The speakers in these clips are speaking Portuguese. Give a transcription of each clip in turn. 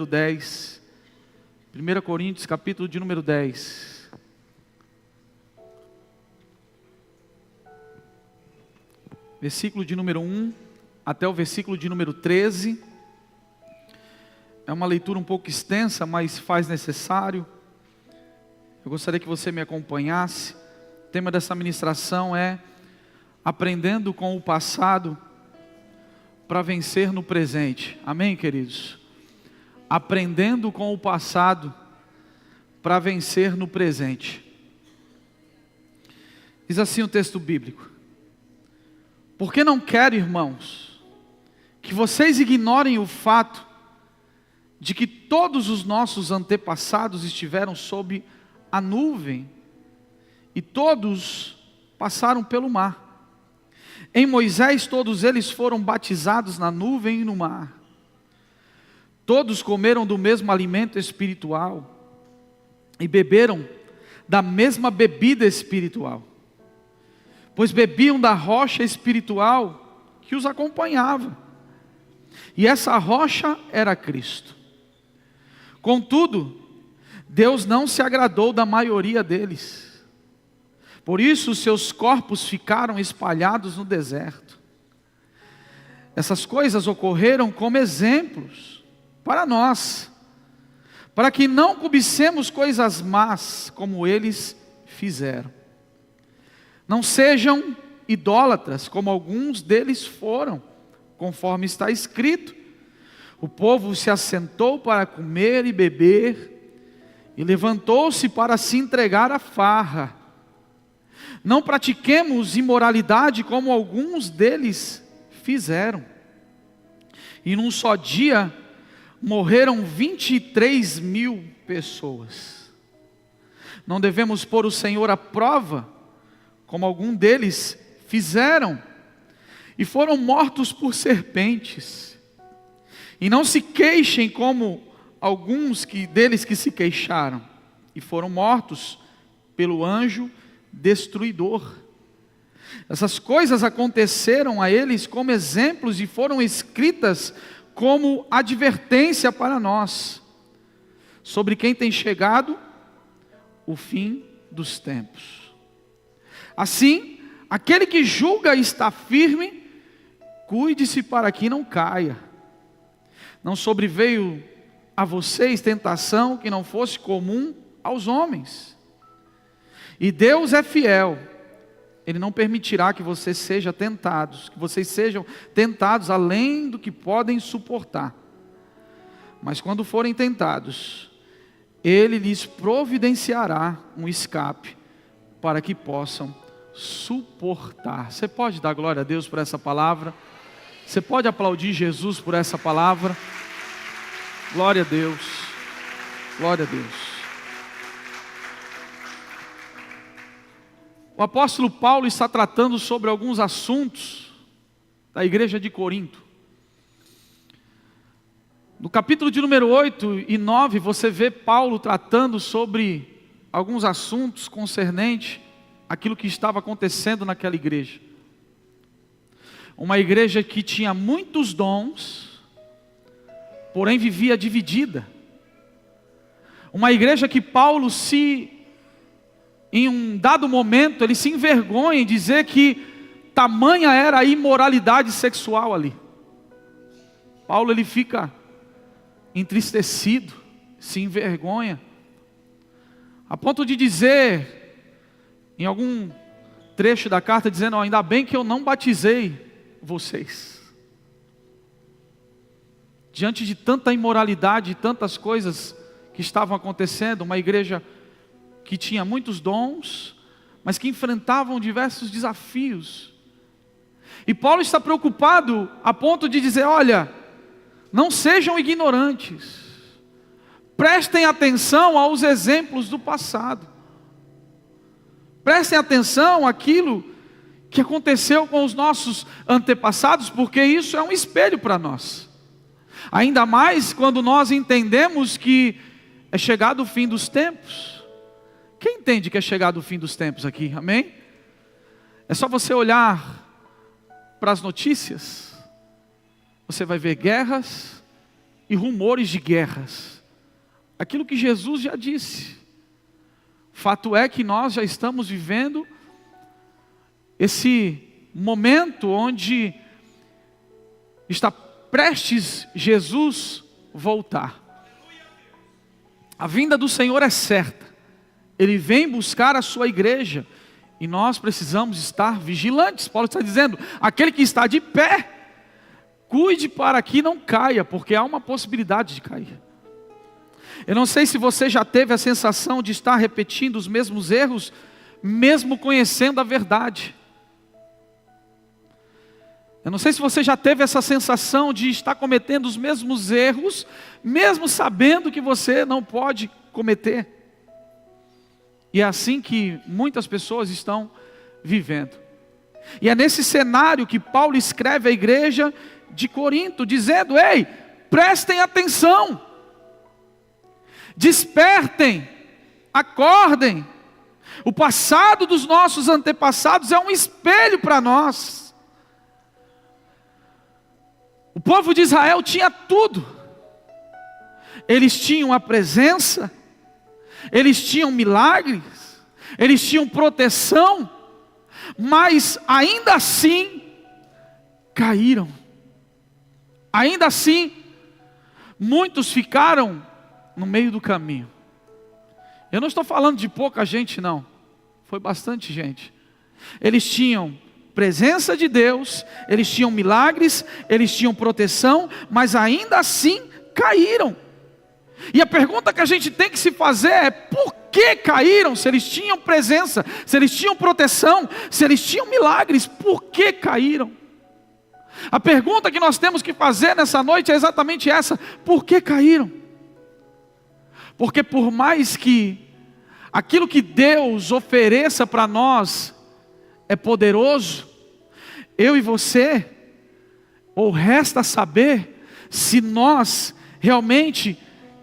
10, 1 Coríntios, capítulo de número 10. Versículo de número 1 até o versículo de número 13. É uma leitura um pouco extensa, mas faz necessário. Eu gostaria que você me acompanhasse. O tema dessa ministração é aprendendo com o passado para vencer no presente. Amém, queridos? Aprendendo com o passado para vencer no presente. Diz assim o texto bíblico: porque não quero, irmãos, que vocês ignorem o fato de que todos os nossos antepassados estiveram sob a nuvem e todos passaram pelo mar. Em Moisés todos eles foram batizados na nuvem e no mar. Todos comeram do mesmo alimento espiritual e beberam da mesma bebida espiritual, pois bebiam da rocha espiritual que os acompanhava, e essa rocha era Cristo. Contudo, Deus não se agradou da maioria deles, por isso seus corpos ficaram espalhados no deserto. Essas coisas ocorreram como exemplos para nós, para que não cobicemos coisas más como eles fizeram. Não sejam idólatras como alguns deles foram, conforme está escrito: o povo se assentou para comer e beber e levantou-se para se entregar à farra. Não pratiquemos imoralidade como alguns deles fizeram. E num só dia morreram 23.000 pessoas. Não devemos pôr o Senhor à prova, como algum deles fizeram, e foram mortos por serpentes. E não se queixem como alguns deles que se queixaram, e foram mortos pelo anjo destruidor. Essas coisas aconteceram a eles como exemplos e foram escritas como advertência para nós, sobre quem tem chegado o fim dos tempos. Assim, aquele que julga estar firme, cuide-se para que não caia. Não sobreveio a vocês tentação que não fosse comum aos homens. E Deus é fiel. Ele não permitirá que vocês sejam tentados além do que podem suportar. Mas quando forem tentados, Ele lhes providenciará um escape para que possam suportar. Você pode dar glória a Deus por essa palavra? Você pode aplaudir Jesus por essa palavra? Glória a Deus. Glória a Deus. O apóstolo Paulo está tratando sobre alguns assuntos da igreja de Corinto. No capítulo de número 8 e 9, você vê Paulo tratando sobre alguns assuntos concernentes àquilo que estava acontecendo naquela igreja. Uma igreja que tinha muitos dons, porém vivia dividida. Uma igreja que Paulo em um dado momento, ele se envergonha em dizer que tamanha era a imoralidade sexual ali. Paulo, ele fica entristecido, se envergonha, a ponto de dizer, em algum trecho da carta, dizendo: ainda bem que eu não batizei vocês. Diante de tanta imoralidade, tantas coisas que estavam acontecendo, uma igreja que tinha muitos dons, mas que enfrentavam diversos desafios. E Paulo está preocupado a ponto de dizer: olha, não sejam ignorantes, prestem atenção aos exemplos do passado, prestem atenção àquilo que aconteceu com os nossos antepassados, porque isso é um espelho para nós, ainda mais quando nós entendemos que é chegado o fim dos tempos. Quem entende que é chegado o fim dos tempos aqui? Amém? É só você olhar para as notícias, você vai ver guerras, e rumores de guerras. Aquilo que Jesus já disse. Fato é que nós já estamos vivendo esse momento onde está prestes Jesus voltar. A vinda do Senhor é certa. Ele vem buscar a sua igreja e nós precisamos estar vigilantes. Paulo está dizendo: aquele que está de pé, cuide para que não caia, porque há uma possibilidade de cair. Eu não sei se você já teve a sensação de estar repetindo os mesmos erros, mesmo conhecendo a verdade. Eu não sei se você já teve essa sensação de estar cometendo os mesmos erros, mesmo sabendo que você não pode cometer. E é assim que muitas pessoas estão vivendo. E é nesse cenário que Paulo escreve à igreja de Corinto, dizendo: ei, prestem atenção, despertem, acordem. O passado dos nossos antepassados é um espelho para nós. O povo de Israel tinha tudo. Eles tinham a presença, eles tinham milagres, eles tinham proteção, mas ainda assim caíram. Ainda assim, muitos ficaram no meio do caminho. Eu não estou falando de pouca gente, não. Foi bastante gente. Eles tinham presença de Deus, eles tinham milagres, eles tinham proteção, mas ainda assim caíram. E a pergunta que a gente tem que se fazer é: por que caíram? Se eles tinham presença, se eles tinham proteção, se eles tinham milagres, por que caíram? A pergunta que nós temos que fazer nessa noite é exatamente essa: por que caíram? Porque por mais que aquilo que Deus ofereça para nós é poderoso, eu e você, ou resta saber se nós realmente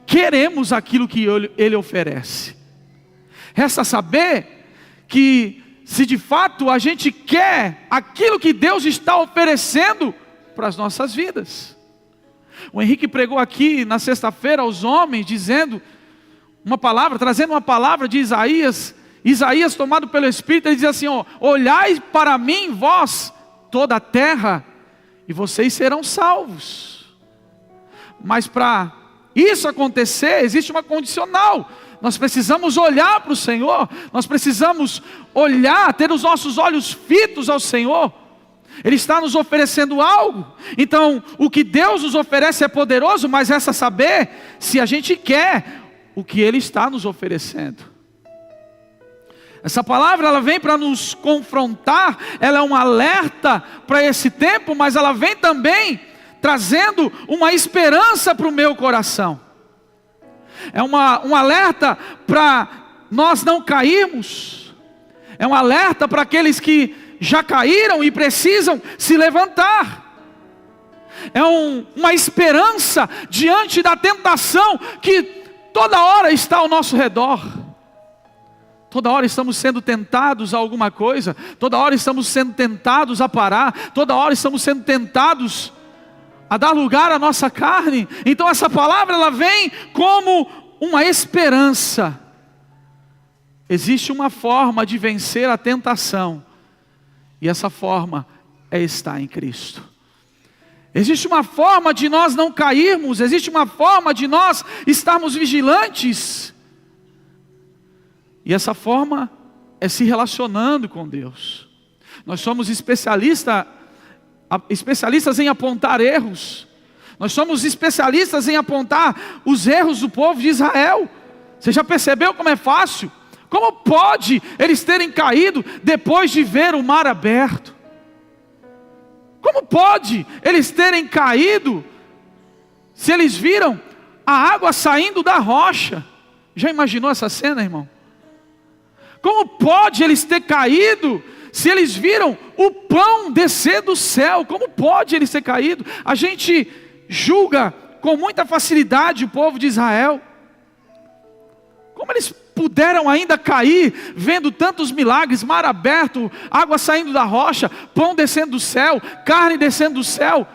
queremos aquilo que Ele oferece. Resta saber que se de fato a gente quer aquilo que Deus está oferecendo para as nossas vidas. O Henrique pregou aqui na sexta-feira aos homens, dizendo uma palavra, trazendo uma palavra de Isaías. Isaías, tomado pelo Espírito, ele diz assim: ó, olhai para mim, vós, toda a terra, e vocês serão salvos. Mas para isso acontecer, existe uma condicional. Nós precisamos olhar para o Senhor, nós precisamos olhar, ter os nossos olhos fitos ao Senhor. Ele está nos oferecendo algo. Então, o que Deus nos oferece é poderoso, mas resta saber se a gente quer o que Ele está nos oferecendo. Essa palavra, ela vem para nos confrontar, ela é um alerta para esse tempo, mas ela vem também trazendo uma esperança para o meu coração. É um alerta para nós não cairmos. É um alerta para aqueles que já caíram e precisam se levantar. É uma esperança diante da tentação que toda hora está ao nosso redor. Toda hora estamos sendo tentados a alguma coisa, toda hora estamos sendo tentados a parar, toda hora estamos sendo tentados a dar lugar à nossa carne. Então essa palavra, ela vem como uma esperança. Existe uma forma de vencer a tentação, e essa forma é estar em Cristo. Existe uma forma de nós não cairmos, existe uma forma de nós estarmos vigilantes. E essa forma é se relacionando com Deus. Nós somos especialistas em apontar erros. Nós somos especialistas em apontar os erros do povo de Israel. Você já percebeu como é fácil? Como pode eles terem caído depois de ver o mar aberto? Como pode eles terem caído se eles viram a água saindo da rocha? Já imaginou essa cena, irmão? Como pode eles ter caído se eles viram o pão descer do céu? Como pode eles ter caído? A gente julga com muita facilidade o povo de Israel. Como eles puderam ainda cair, vendo tantos milagres, mar aberto, água saindo da rocha, pão descendo do céu, carne descendo do céu?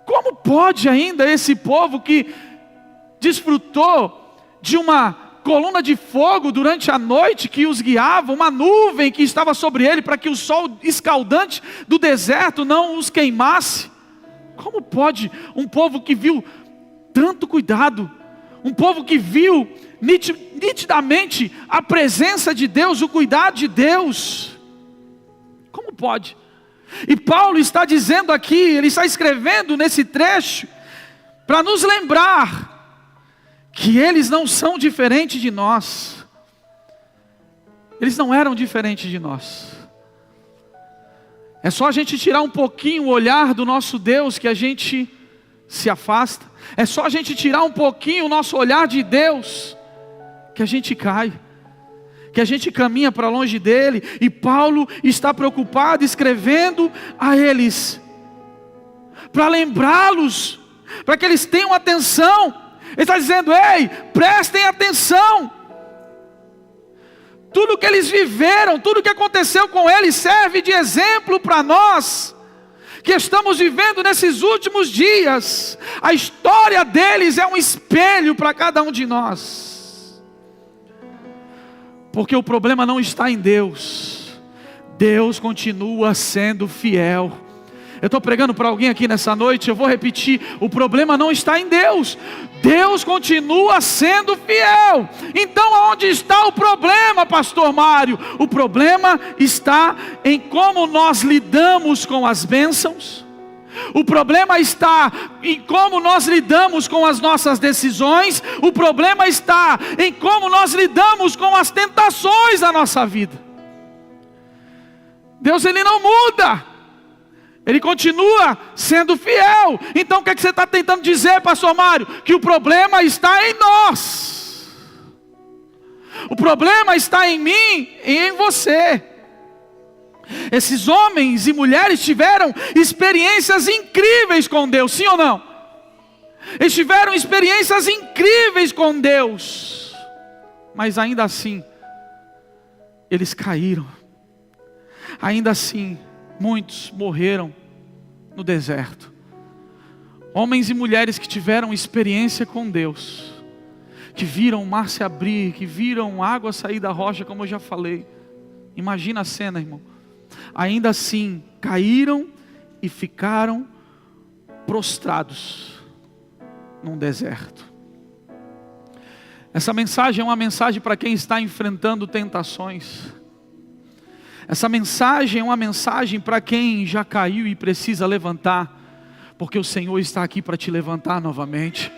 Como pode ainda esse povo que desfrutou de uma coluna de fogo durante a noite que os guiava, uma nuvem que estava sobre ele para que o sol escaldante do deserto não os queimasse? Como pode um povo que viu tanto cuidado, um povo que viu nitidamente a presença de Deus, o cuidado de Deus, como pode? E Paulo está dizendo aqui, ele está escrevendo nesse trecho, para nos lembrar que eles não são diferentes de nós. Eles não eram diferentes de nós. É só a gente tirar um pouquinho o olhar do nosso Deus que a gente se afasta. É só a gente tirar um pouquinho o nosso olhar de Deus que a gente cai, que a gente caminha para longe dele. E Paulo está preocupado escrevendo a eles, para lembrá-los, para que eles tenham atenção. Ele está dizendo: ei, prestem atenção. Tudo que eles viveram, tudo que aconteceu com eles serve de exemplo para nós, que estamos vivendo nesses últimos dias. A história deles é um espelho para cada um de nós. Porque o problema não está em Deus. Deus continua sendo fiel. Eu estou pregando para alguém aqui nessa noite, eu vou repetir: o problema não está em Deus. Deus continua sendo fiel. Então aonde está o problema, pastor Mário? O problema está em como nós lidamos com as bênçãos. O problema está em como nós lidamos com as nossas decisões. O problema está em como nós lidamos com as tentações da nossa vida. Deus, Ele não muda. Ele continua sendo fiel. Então o que é que você está tentando dizer, pastor Mário? Que o problema está em nós. O problema está em mim e em você. Esses homens e mulheres tiveram experiências incríveis com Deus, sim ou não? Eles tiveram experiências incríveis com Deus, mas ainda assim eles caíram. Ainda assim muitos morreram no deserto. Homens e mulheres que tiveram experiência com Deus, que viram o mar se abrir, que viram água sair da rocha, como eu já falei. Imagina a cena, irmão. Ainda assim caíram e ficaram prostrados num deserto. Essa mensagem é uma mensagem para quem está enfrentando tentações. Essa mensagem é uma mensagem para quem já caiu e precisa levantar, porque o Senhor está aqui para te levantar novamente.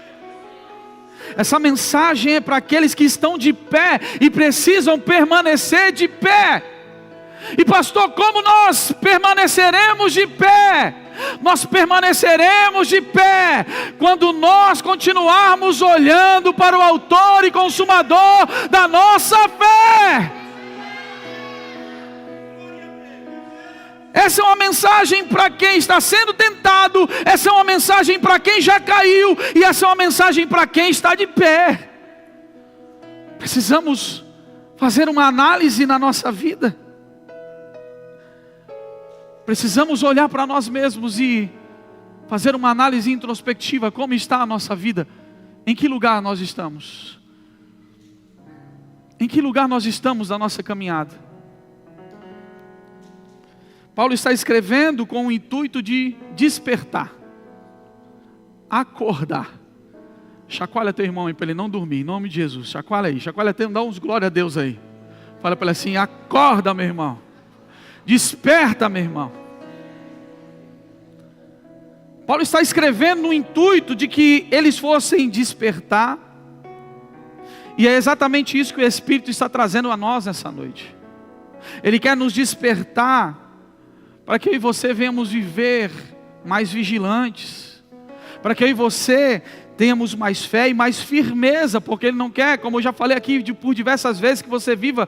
Essa mensagem é para aqueles que estão de pé e precisam permanecer de pé. E pastor, como nós permaneceremos de pé? Nós permaneceremos de pé quando nós continuarmos olhando para o autor e consumador da nossa fé. Essa é uma mensagem para quem está sendo tentado. Essa é uma mensagem para quem já caiu. E essa é uma mensagem para quem está de pé. Precisamos fazer uma análise na nossa vida. Precisamos olhar para nós mesmos e fazer uma análise introspectiva. Como está a nossa vida? Em que lugar nós estamos? Em que lugar nós estamos na nossa caminhada? Paulo está escrevendo com o intuito de despertar, acordar. Chacoalha teu irmão aí para ele não dormir, em nome de Jesus. Chacoalha aí, dá uns glória a Deus aí. Fala para ele assim: acorda, meu irmão. Desperta, meu irmão. Paulo está escrevendo no intuito de que eles fossem despertar. E é exatamente isso que o Espírito está trazendo a nós nessa noite. Ele quer nos despertar para que eu e você venhamos viver mais vigilantes, para que eu e você tenhamos mais fé e mais firmeza, porque Ele não quer, como eu já falei aqui por diversas vezes, que você viva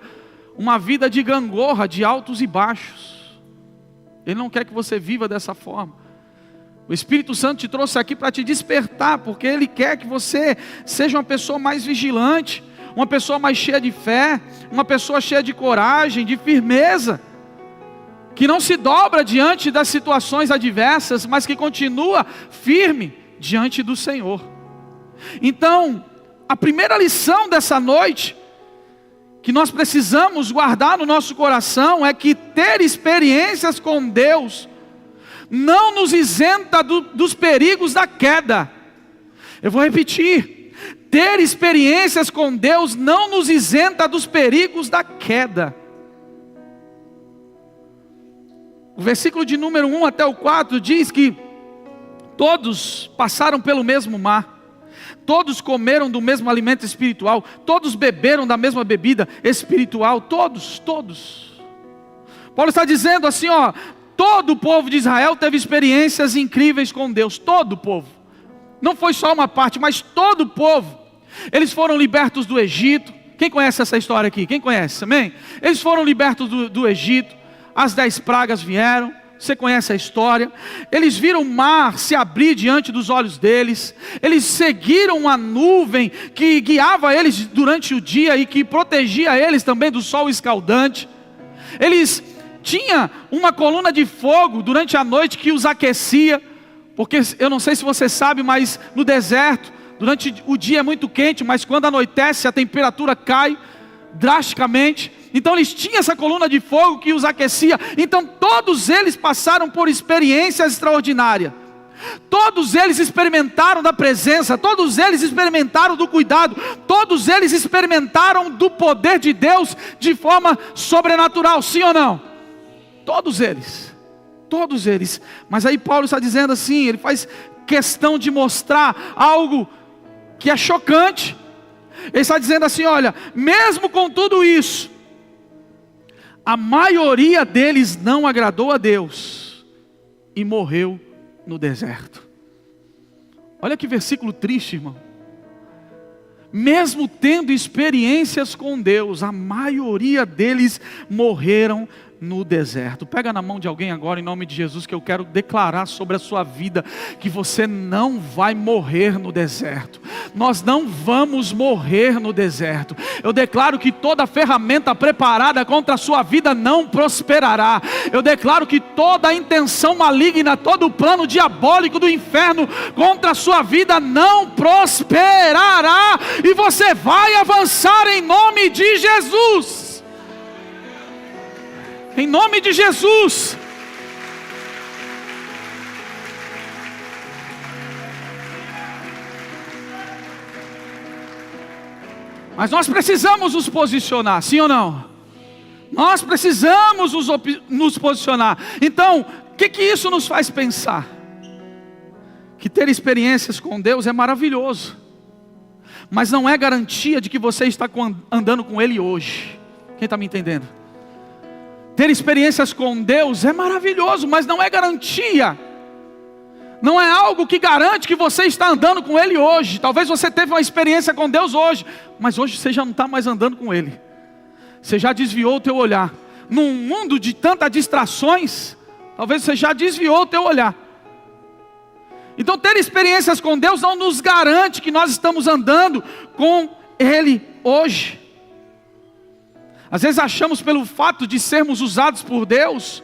uma vida de gangorra, de altos e baixos. Ele não quer que você viva dessa forma. O Espírito Santo te trouxe aqui para te despertar, porque Ele quer que você seja uma pessoa mais vigilante, uma pessoa mais cheia de fé, uma pessoa cheia de coragem, de firmeza, que não se dobra diante das situações adversas, mas que continua firme diante do Senhor. Então, a primeira lição dessa noite, que nós precisamos guardar no nosso coração, é que ter experiências com Deus não nos isenta dos perigos da queda. Eu vou repetir: ter experiências com Deus não nos isenta dos perigos da queda. O versículo de número 1 até o 4 diz que todos passaram pelo mesmo mar, todos comeram do mesmo alimento espiritual, todos beberam da mesma bebida espiritual, todos. Paulo está dizendo assim, todo o povo de Israel teve experiências incríveis com Deus, todo o povo. Não foi só uma parte, mas todo o povo. Eles foram libertos do Egito. Quem conhece essa história aqui? Quem conhece? Amém? Eles foram libertos do Egito. As 10 pragas vieram. Você conhece a história. Eles viram o mar se abrir diante dos olhos deles. Eles seguiram a nuvem que guiava eles durante o dia e que protegia eles também do sol escaldante. Eles tinham uma coluna de fogo durante a noite que os aquecia. Porque eu não sei se você sabe, mas no deserto, durante o dia é muito quente, mas quando anoitece a temperatura cai drasticamente. Então eles tinham essa coluna de fogo que os aquecia. Então todos eles passaram por experiências extraordinárias. Todos eles experimentaram da presença, todos eles experimentaram do cuidado, todos eles experimentaram do poder de Deus de forma sobrenatural, sim ou não? Todos eles. Mas aí Paulo está dizendo assim, ele faz questão de mostrar algo que é chocante. Ele está dizendo assim, olha, mesmo com tudo isso, a maioria deles não agradou a Deus e morreu no deserto. Olha que versículo triste, irmão. Mesmo tendo experiências com Deus, a maioria deles morreram no deserto. Pega na mão de alguém agora, em nome de Jesus, que eu quero declarar sobre a sua vida, que você não vai morrer no deserto. Nós não vamos morrer no deserto. Eu declaro que toda ferramenta preparada contra a sua vida não prosperará. Eu declaro que toda a intenção maligna, todo o plano diabólico do inferno contra a sua vida não prosperará, e você vai avançar em nome de Jesus. Em nome de Jesus. Mas nós precisamos nos posicionar, sim ou não? Nós precisamos nos posicionar. Então, o que isso nos faz pensar? Que ter experiências com Deus é maravilhoso, mas não é garantia de que você está andando com Ele hoje. Quem está me entendendo? Ter experiências com Deus é maravilhoso, mas não é garantia. Não é algo que garante que você está andando com Ele hoje. Talvez você teve uma experiência com Deus hoje, mas hoje você já não está mais andando com Ele. Você já desviou o teu olhar. Num mundo de tantas distrações, talvez você já desviou o teu olhar. Então ter experiências com Deus não nos garante que nós estamos andando com Ele hoje. Às vezes achamos, pelo fato de sermos usados por Deus,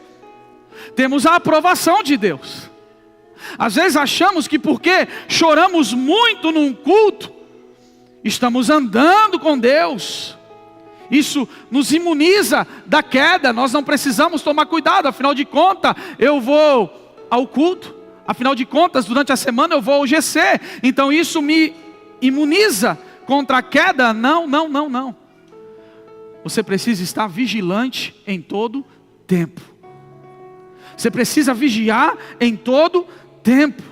temos a aprovação de Deus. Às vezes achamos que porque choramos muito num culto, estamos andando com Deus. Isso nos imuniza da queda. Nós não precisamos tomar cuidado. Afinal de contas, eu vou ao culto. Afinal de contas, durante a semana eu vou ao GC. Então isso me imuniza contra a queda? Não. Você precisa estar vigilante em todo tempo. Você precisa vigiar em todo tempo.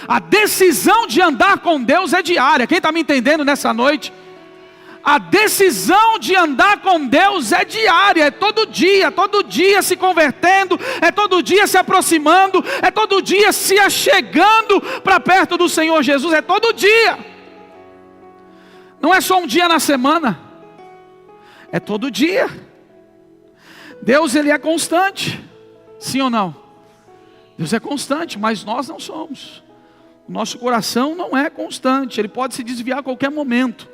A decisão de andar com Deus é diária. Quem está me entendendo nessa noite? A decisão de andar com Deus é diária, é todo dia se convertendo, é todo dia se aproximando, é todo dia se achegando para perto do Senhor Jesus, é todo dia. Não é só um dia na semana, é todo dia. Deus, Ele é constante, sim ou não? Deus é constante, mas nós não somos. O nosso coração não é constante, ele pode se desviar a qualquer momento.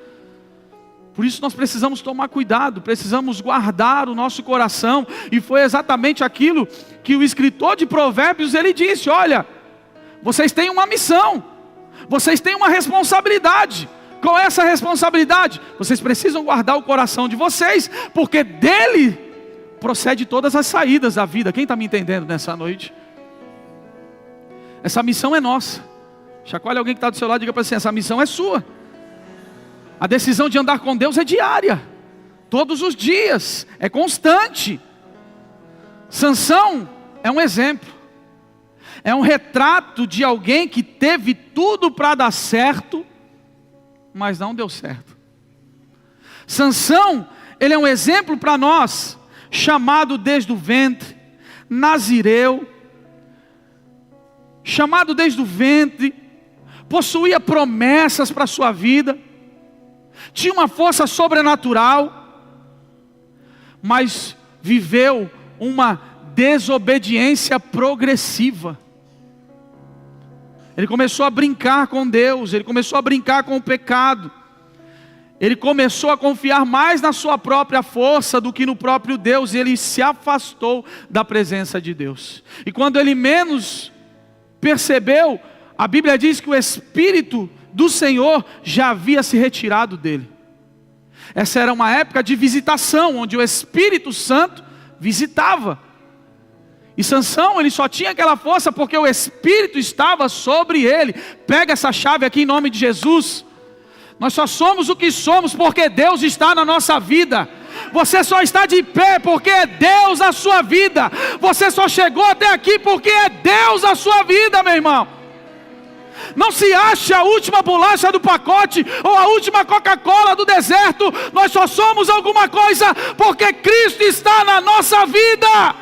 Por isso nós precisamos tomar cuidado, precisamos guardar o nosso coração. E foi exatamente aquilo que o escritor de Provérbios, ele disse: olha, vocês têm uma missão, vocês têm uma responsabilidade. Qual é essa responsabilidade? Vocês precisam guardar o coração de vocês, porque dele procede todas as saídas da vida. Quem está me entendendo nessa noite? Essa missão é nossa. Chacoalhe alguém que está do seu lado e diga para você: essa missão é sua. A decisão de andar com Deus é diária, todos os dias, é constante. Sansão é um exemplo, é um retrato de alguém que teve tudo para dar certo, mas não deu certo. Sansão, ele é um exemplo para nós, chamado desde o ventre, nazireu, chamado desde o ventre, possuía promessas para a sua vida, tinha uma força sobrenatural, mas viveu uma desobediência progressiva. Ele começou a brincar com Deus, ele começou a brincar com o pecado, ele começou a confiar mais na sua própria força do que no próprio Deus, e ele se afastou da presença de Deus. E quando ele menos percebeu, a Bíblia diz que o Espírito do Senhor já havia se retirado dele. Essa era uma época de visitação, onde o Espírito Santo visitava. E Sansão, ele só tinha aquela força porque o Espírito estava sobre ele. Pega essa chave aqui em nome de Jesus. Nós só somos o que somos porque Deus está na nossa vida. Você só está de pé porque é Deus a sua vida. Você só chegou até aqui porque é Deus a sua vida, meu irmão. Não se ache a última bolacha do pacote ou a última Coca-Cola do deserto. Nós só somos alguma coisa porque Cristo está na nossa vida.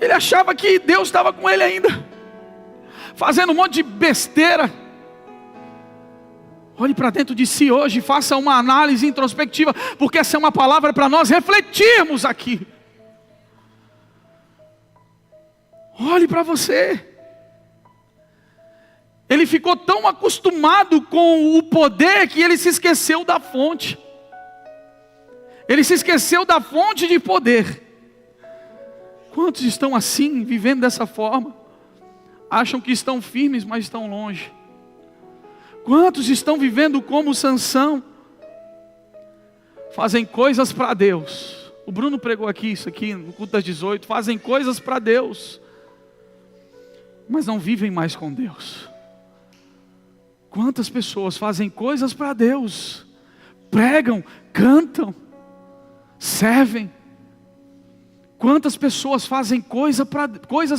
Ele achava que Deus estava com ele ainda, fazendo um monte de besteira. Olhe para dentro de si hoje, faça uma análise introspectiva, porque essa é uma palavra para nós refletirmos aqui. Olhe para você. Ele ficou tão acostumado com o poder que ele se esqueceu da fonte. Ele se esqueceu da fonte de poder. Quantos estão assim, vivendo dessa forma? Acham que estão firmes, mas estão longe. Quantos estão vivendo como Sansão? Fazem coisas para Deus. O Bruno pregou aqui isso aqui no culto das 18. Fazem coisas para Deus, mas não vivem mais com Deus. Quantas pessoas fazem coisas para Deus, pregam, cantam, servem. Quantas pessoas fazem coisas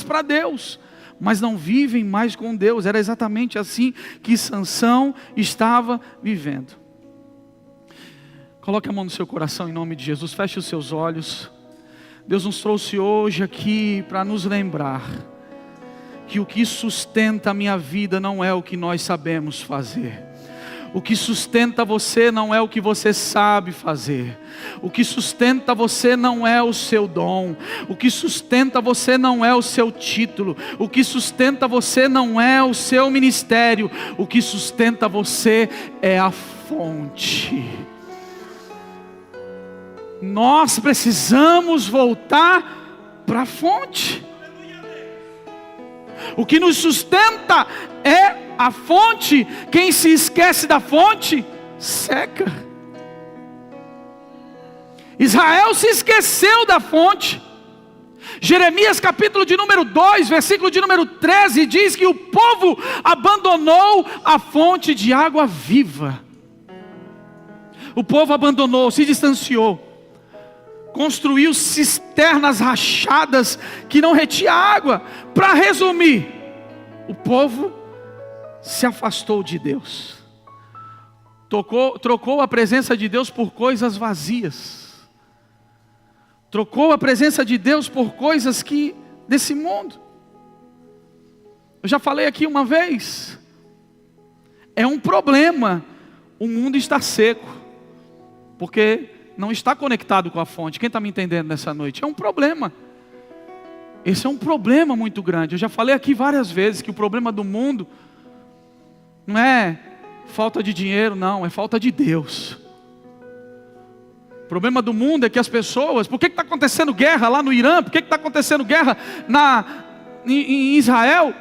para Deus, mas não vivem mais com Deus. Era exatamente assim que Sansão estava vivendo. Coloque a mão no seu coração em nome de Jesus, feche os seus olhos. Deus nos trouxe hoje aqui para nos lembrar que o que sustenta a minha vida não é o que nós sabemos fazer. O que sustenta você não é o que você sabe fazer. O que sustenta você não é o seu dom. O que sustenta você não é o seu título. O que sustenta você não é o seu ministério. O que sustenta você é a fonte. Nós precisamos voltar para a fonte. O que nos sustenta é a fonte. Quem se esquece da fonte, seca. Israel se esqueceu da fonte. Jeremias capítulo de número 2, versículo de número 13, diz que o povo abandonou a fonte de água viva. O povo abandonou, se distanciou, construiu cisternas rachadas que não retinha água. Para resumir, o povo se afastou de Deus, trocou a presença de Deus por coisas vazias, trocou a presença de Deus por coisas desse mundo. Eu já falei aqui uma vez, é um problema o mundo estar seco, porque não está conectado com a fonte. Quem está me entendendo nessa noite? É um problema. Esse é um problema muito grande. Eu já falei aqui várias vezes que o problema do mundo Não é falta de dinheiro, não, é falta de Deus. O problema do mundo é que as pessoas, por que está acontecendo guerra lá no Irã? Por que está acontecendo guerra em Israel,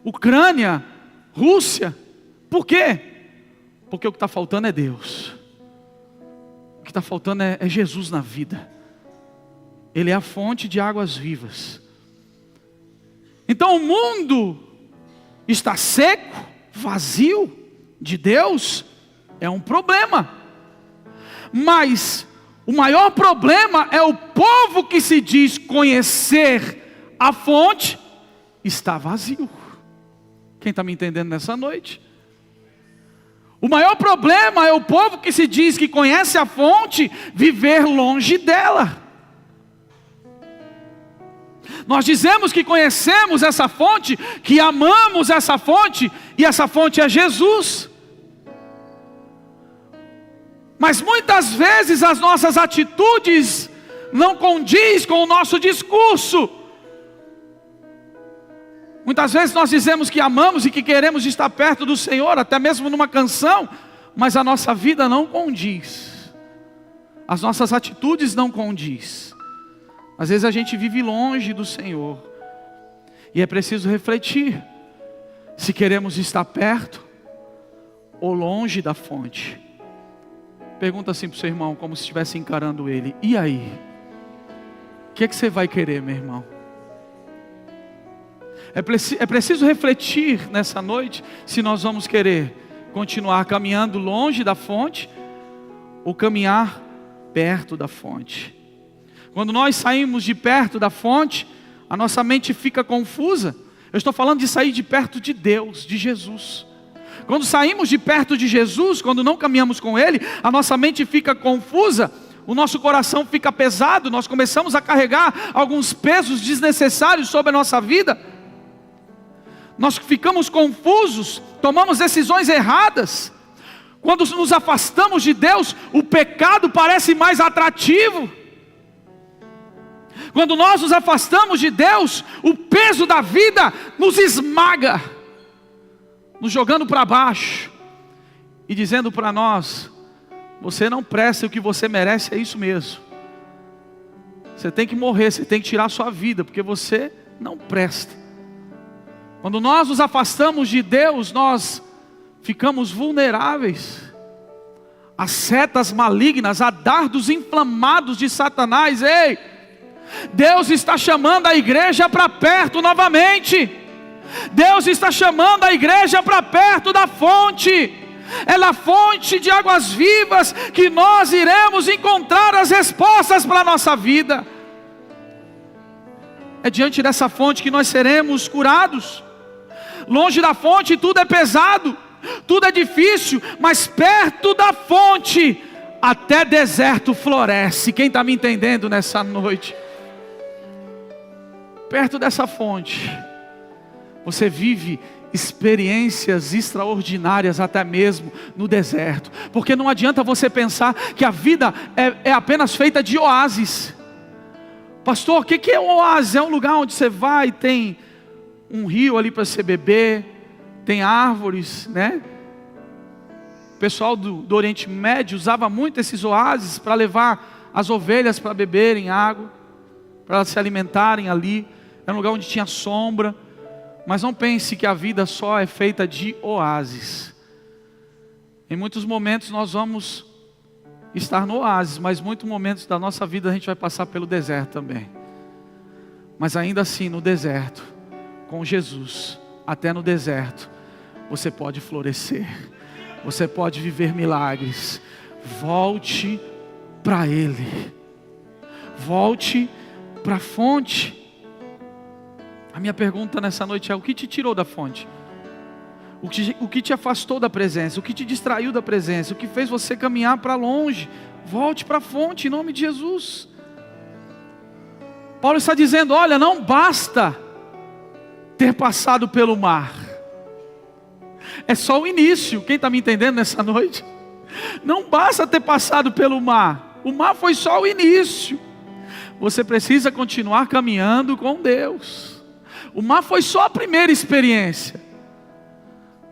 Ucrânia, Rússia? Por quê? Porque o que está faltando é Deus. O que está faltando é Jesus na vida. Ele é a fonte de águas vivas. Então o mundo está seco, vazio de Deus, é um problema. Mas o maior problema é o povo que se diz conhecer a fonte, está vazio. Quem está me entendendo nessa noite? O maior problema é o povo que se diz que conhece a fonte, viver longe dela. Nós dizemos que conhecemos essa fonte, que amamos essa fonte, e essa fonte é Jesus. Mas muitas vezes as nossas atitudes não condiz com o nosso discurso. Muitas vezes nós dizemos que amamos e que queremos estar perto do Senhor, até mesmo numa canção, mas a nossa vida não condiz. As nossas atitudes não condiz. Às vezes a gente vive longe do Senhor. E é preciso refletir se queremos estar perto ou longe da fonte. Pergunta assim para o seu irmão, como se estivesse encarando ele: e aí? O que é que você vai querer, meu irmão? É preciso refletir nessa noite se nós vamos querer continuar caminhando longe da fonte ou caminhar perto da fonte. Quando nós saímos de perto da fonte, a nossa mente fica confusa. Eu estou falando de sair de perto de Deus, de Jesus. Quando saímos de perto de Jesus, quando não caminhamos com Ele, a nossa mente fica confusa, o nosso coração fica pesado, nós começamos a carregar alguns pesos desnecessários sobre a nossa vida. Nós ficamos confusos, tomamos decisões erradas. Quando nos afastamos de Deus, o pecado parece mais atrativo. Quando nós nos afastamos de Deus, o peso da vida nos esmaga, nos jogando para baixo e dizendo para nós: você não presta, o que você merece é isso mesmo. Você tem que morrer, você tem que tirar a sua vida, porque você não presta. Quando nós nos afastamos de Deus, nós ficamos vulneráveis a setas malignas, a dardos inflamados de Satanás. Ei, Deus está chamando a igreja para perto novamente. Deus está chamando a igreja para perto da fonte. É na fonte de águas vivas que nós iremos encontrar as respostas para a nossa vida. É diante dessa fonte que nós seremos curados. Longe da fonte tudo é pesado, tudo é difícil, mas perto da fonte até deserto floresce. Quem está me entendendo nessa noite? Perto dessa fonte você vive experiências extraordinárias, até mesmo no deserto. Porque não adianta você pensar que a vida é apenas feita de oásis. Pastor, o que é um oásis? É um lugar onde você vai e tem um rio ali para você beber, tem árvores, né? O pessoal do Oriente Médio usava muito esses oásis para levar as ovelhas para beberem água, para elas se alimentarem ali. Era um lugar onde tinha sombra. Mas não pense que a vida só é feita de oásis. Em muitos momentos nós vamos estar no oásis, mas muitos momentos da nossa vida a gente vai passar pelo deserto também. Mas ainda assim, no deserto, com Jesus, até no deserto, você pode florescer, você pode viver milagres. Volte para Ele, volte para a fonte. A minha pergunta nessa noite é: o que te tirou da fonte? O que te afastou da presença? O que te distraiu da presença? O que fez você caminhar para longe? Volte para a fonte em nome de Jesus. Paulo está dizendo: olha, não basta ter passado pelo mar, é só o início. Quem está me entendendo nessa noite? Não basta ter passado pelo mar, o mar foi só o início. Você precisa continuar caminhando com Deus. O mar foi só a primeira experiência.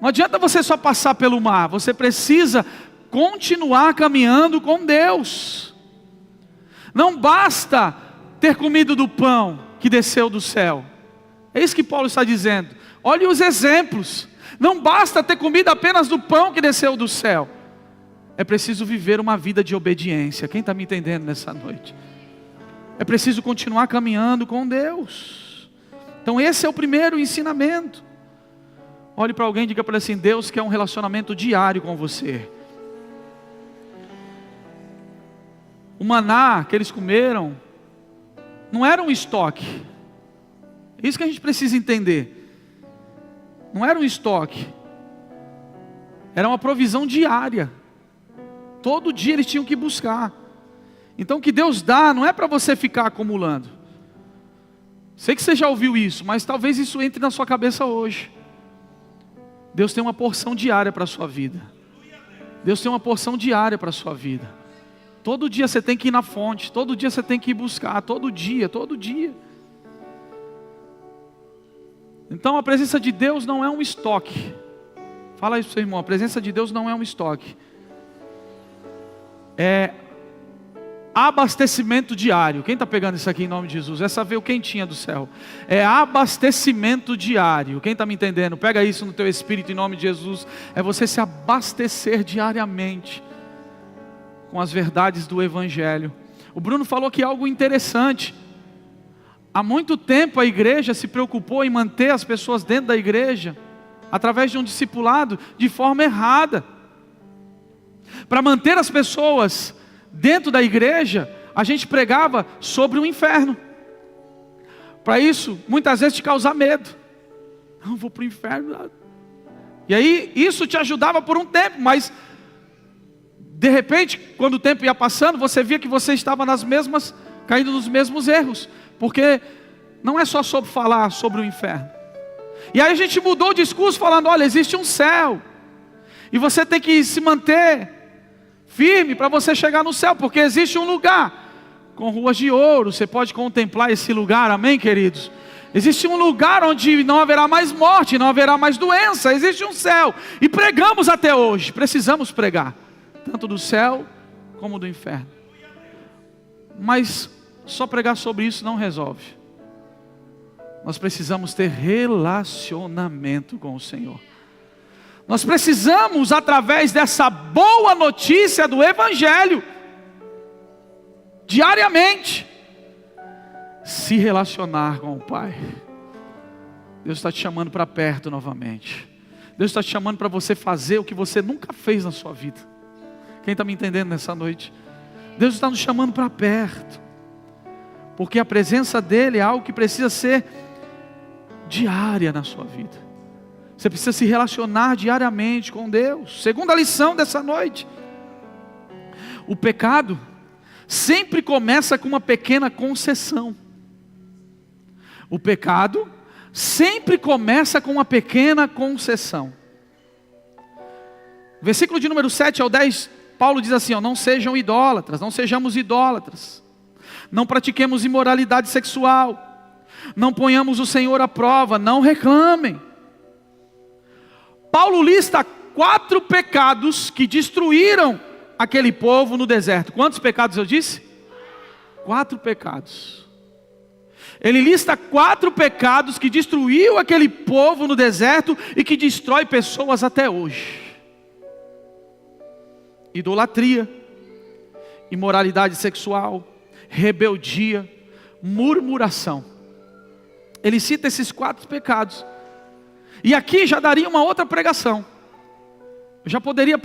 Não adianta você só passar pelo mar, você precisa continuar caminhando com Deus. Não basta ter comido do pão que desceu do céu. É isso que Paulo está dizendo. Olhe os exemplos. Não basta ter comido apenas do pão que desceu do céu. É preciso viver uma vida de obediência. Quem está me entendendo nessa noite? É preciso continuar caminhando com Deus. Então esse é o primeiro ensinamento. Olhe para alguém e diga para ele assim: Deus quer um relacionamento diário com você. O maná que eles comeram não era um estoque. É isso que a gente precisa entender. Não era um estoque. Era uma provisão diária. Todo dia eles tinham que buscar. Então o que Deus dá não é para você ficar acumulando. Sei que você já ouviu isso, mas talvez isso entre na sua cabeça hoje. Deus tem uma porção diária para a sua vida. Deus tem uma porção diária para a sua vida. Todo dia você tem que ir na fonte. Todo dia você tem que ir buscar. Todo dia, todo dia. Então a presença de Deus não é um estoque. Fala isso para o seu irmão. A presença de Deus não é um estoque. É abastecimento diário. Quem está pegando isso aqui em nome de Jesus? Essa veio quentinha do céu. É abastecimento diário. Quem está me entendendo? Pega isso no teu espírito em nome de Jesus. É você se abastecer diariamente com as verdades do Evangelho. O Bruno falou aqui algo interessante. Há muito tempo a igreja se preocupou em manter as pessoas dentro da igreja através de um discipulado de forma errada. Para manter as pessoas dentro da igreja, a gente pregava sobre o inferno. Para isso, muitas vezes te causar medo. Não, vou para o inferno. E aí, isso te ajudava por um tempo, mas de repente, quando o tempo ia passando, você via que você estava caindo nos mesmos erros. Porque não é só sobre falar sobre o inferno. E aí a gente mudou o discurso falando: olha, existe um céu. E você tem que se manter firme para você chegar no céu, porque existe um lugar com ruas de ouro. Você pode contemplar esse lugar, amém, queridos? Existe um lugar onde não haverá mais morte, não haverá mais doença. Existe um céu, e pregamos até hoje. Precisamos pregar, tanto do céu como do inferno. Mas só pregar sobre isso não resolve. Nós precisamos ter relacionamento com o Senhor. Nós precisamos, através dessa boa notícia do Evangelho, diariamente, se relacionar com o Pai. Deus está te chamando para perto novamente. Deus está te chamando para você fazer o que você nunca fez na sua vida. Quem está me entendendo nessa noite? Deus está nos chamando para perto, porque a presença dEle é algo que precisa ser diária na sua vida. Você precisa se relacionar diariamente com Deus. Segunda lição dessa noite: o pecado sempre começa com uma pequena concessão. O pecado sempre começa com uma pequena concessão. Versículo de número 7 ao 10, Paulo diz assim: não sejam idólatras, não sejamos idólatras, não pratiquemos imoralidade sexual, não ponhamos o Senhor à prova, não reclamem. Paulo lista 4 pecados que destruíram aquele povo no deserto. Quantos pecados eu disse? 4 pecados. Ele lista 4 pecados que destruiu aquele povo no deserto e que destrói pessoas até hoje: idolatria, imoralidade sexual, rebeldia, murmuração. Ele cita esses 4 pecados. E aqui já daria uma outra pregação. Eu já poderia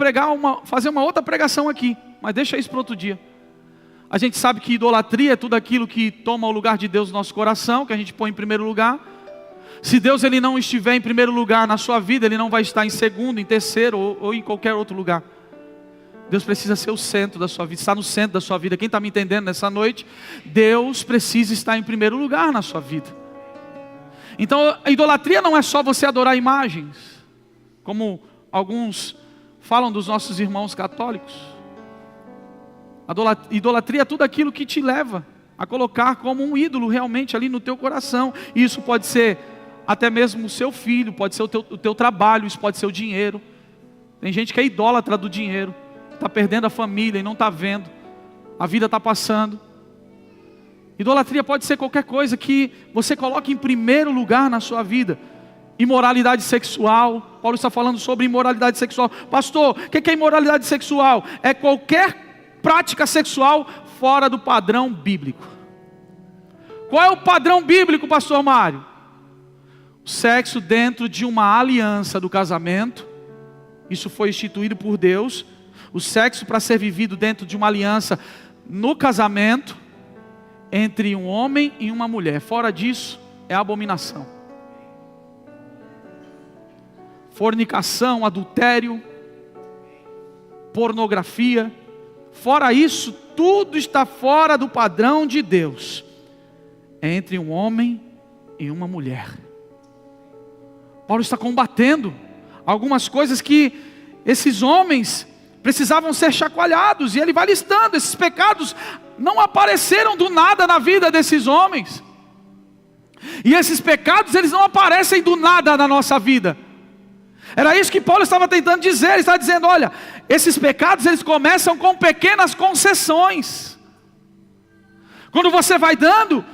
fazer uma outra pregação aqui, mas deixa isso para outro dia. A gente sabe que idolatria é tudo aquilo que toma o lugar de Deus no nosso coração, que a gente põe em primeiro lugar. Se Deus ele não estiver em primeiro lugar na sua vida, Ele não vai estar em segundo, em terceiro ou em qualquer outro lugar. Deus precisa ser o centro da sua vida, estar no centro da sua vida. Quem está me entendendo nessa noite? Deus precisa estar em primeiro lugar na sua vida. Então a idolatria não é só você adorar imagens, como alguns falam dos nossos irmãos católicos. A idolatria é tudo aquilo que te leva a colocar como um ídolo realmente ali no teu coração. E isso pode ser até mesmo o seu filho, pode ser o teu trabalho, isso pode ser o dinheiro. Tem gente que é idólatra do dinheiro, está perdendo a família e não está vendo, a vida está passando. Idolatria pode ser qualquer coisa que você coloque em primeiro lugar na sua vida. Imoralidade sexual, Paulo está falando sobre imoralidade sexual. Pastor, o que é imoralidade sexual? É qualquer prática sexual fora do padrão bíblico. Qual é o padrão bíblico, pastor Mário? O sexo dentro de uma aliança do casamento. Isso foi instituído por Deus. O sexo para ser vivido dentro de uma aliança no casamento entre um homem e uma mulher. Fora disso, é abominação. Fornicação, adultério, pornografia. Fora isso, tudo está fora do padrão de Deus. É entre um homem e uma mulher. Paulo está combatendo algumas coisas que esses homens precisavam ser chacoalhados. E ele vai listando, esses pecados não apareceram do nada na vida desses homens. E esses pecados, eles não aparecem do nada na nossa vida. Era isso que Paulo estava tentando dizer. Ele estava dizendo, olha, esses pecados eles começam com pequenas concessões. Quando você vai dando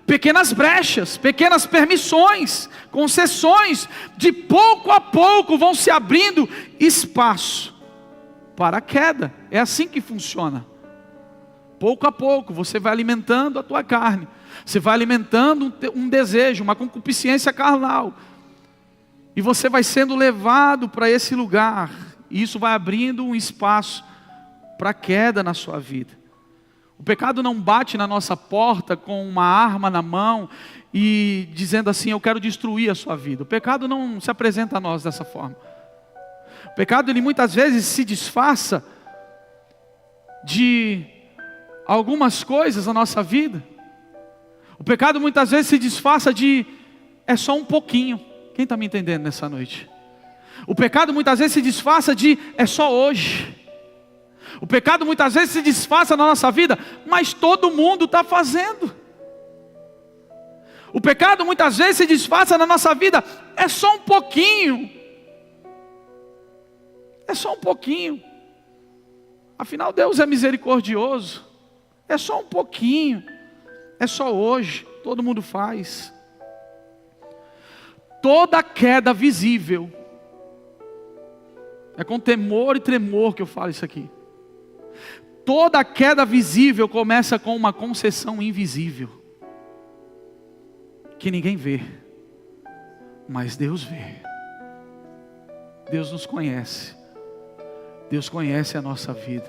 pequenas brechas, pequenas permissões, concessões, de pouco a pouco vão se abrindo espaço para a queda. É assim que funciona. Pouco a pouco você vai alimentando a tua carne, você vai alimentando um desejo, uma concupiscência carnal. E você vai sendo levado para esse lugar. E isso vai abrindo um espaço para a queda na sua vida. O pecado não bate na nossa porta com uma arma na mão e dizendo assim, eu quero destruir a sua vida. O pecado não se apresenta a nós dessa forma. O pecado, ele muitas vezes se disfarça de algumas coisas na nossa vida. O pecado muitas vezes se disfarça de, é só um pouquinho. Quem está me entendendo nessa noite? O pecado muitas vezes se disfarça de, é só hoje. O pecado muitas vezes se disfarça na nossa vida, mas todo mundo está fazendo. O pecado muitas vezes se disfarça na nossa vida, é só um pouquinho. É só um pouquinho. Afinal, Deus é misericordioso. É só um pouquinho. É só hoje, todo mundo faz. Toda queda visível, é com temor e tremor que eu falo isso aqui. Toda queda visível começa com uma concessão invisível, que ninguém vê, mas Deus vê. Deus nos conhece, Deus conhece a nossa vida,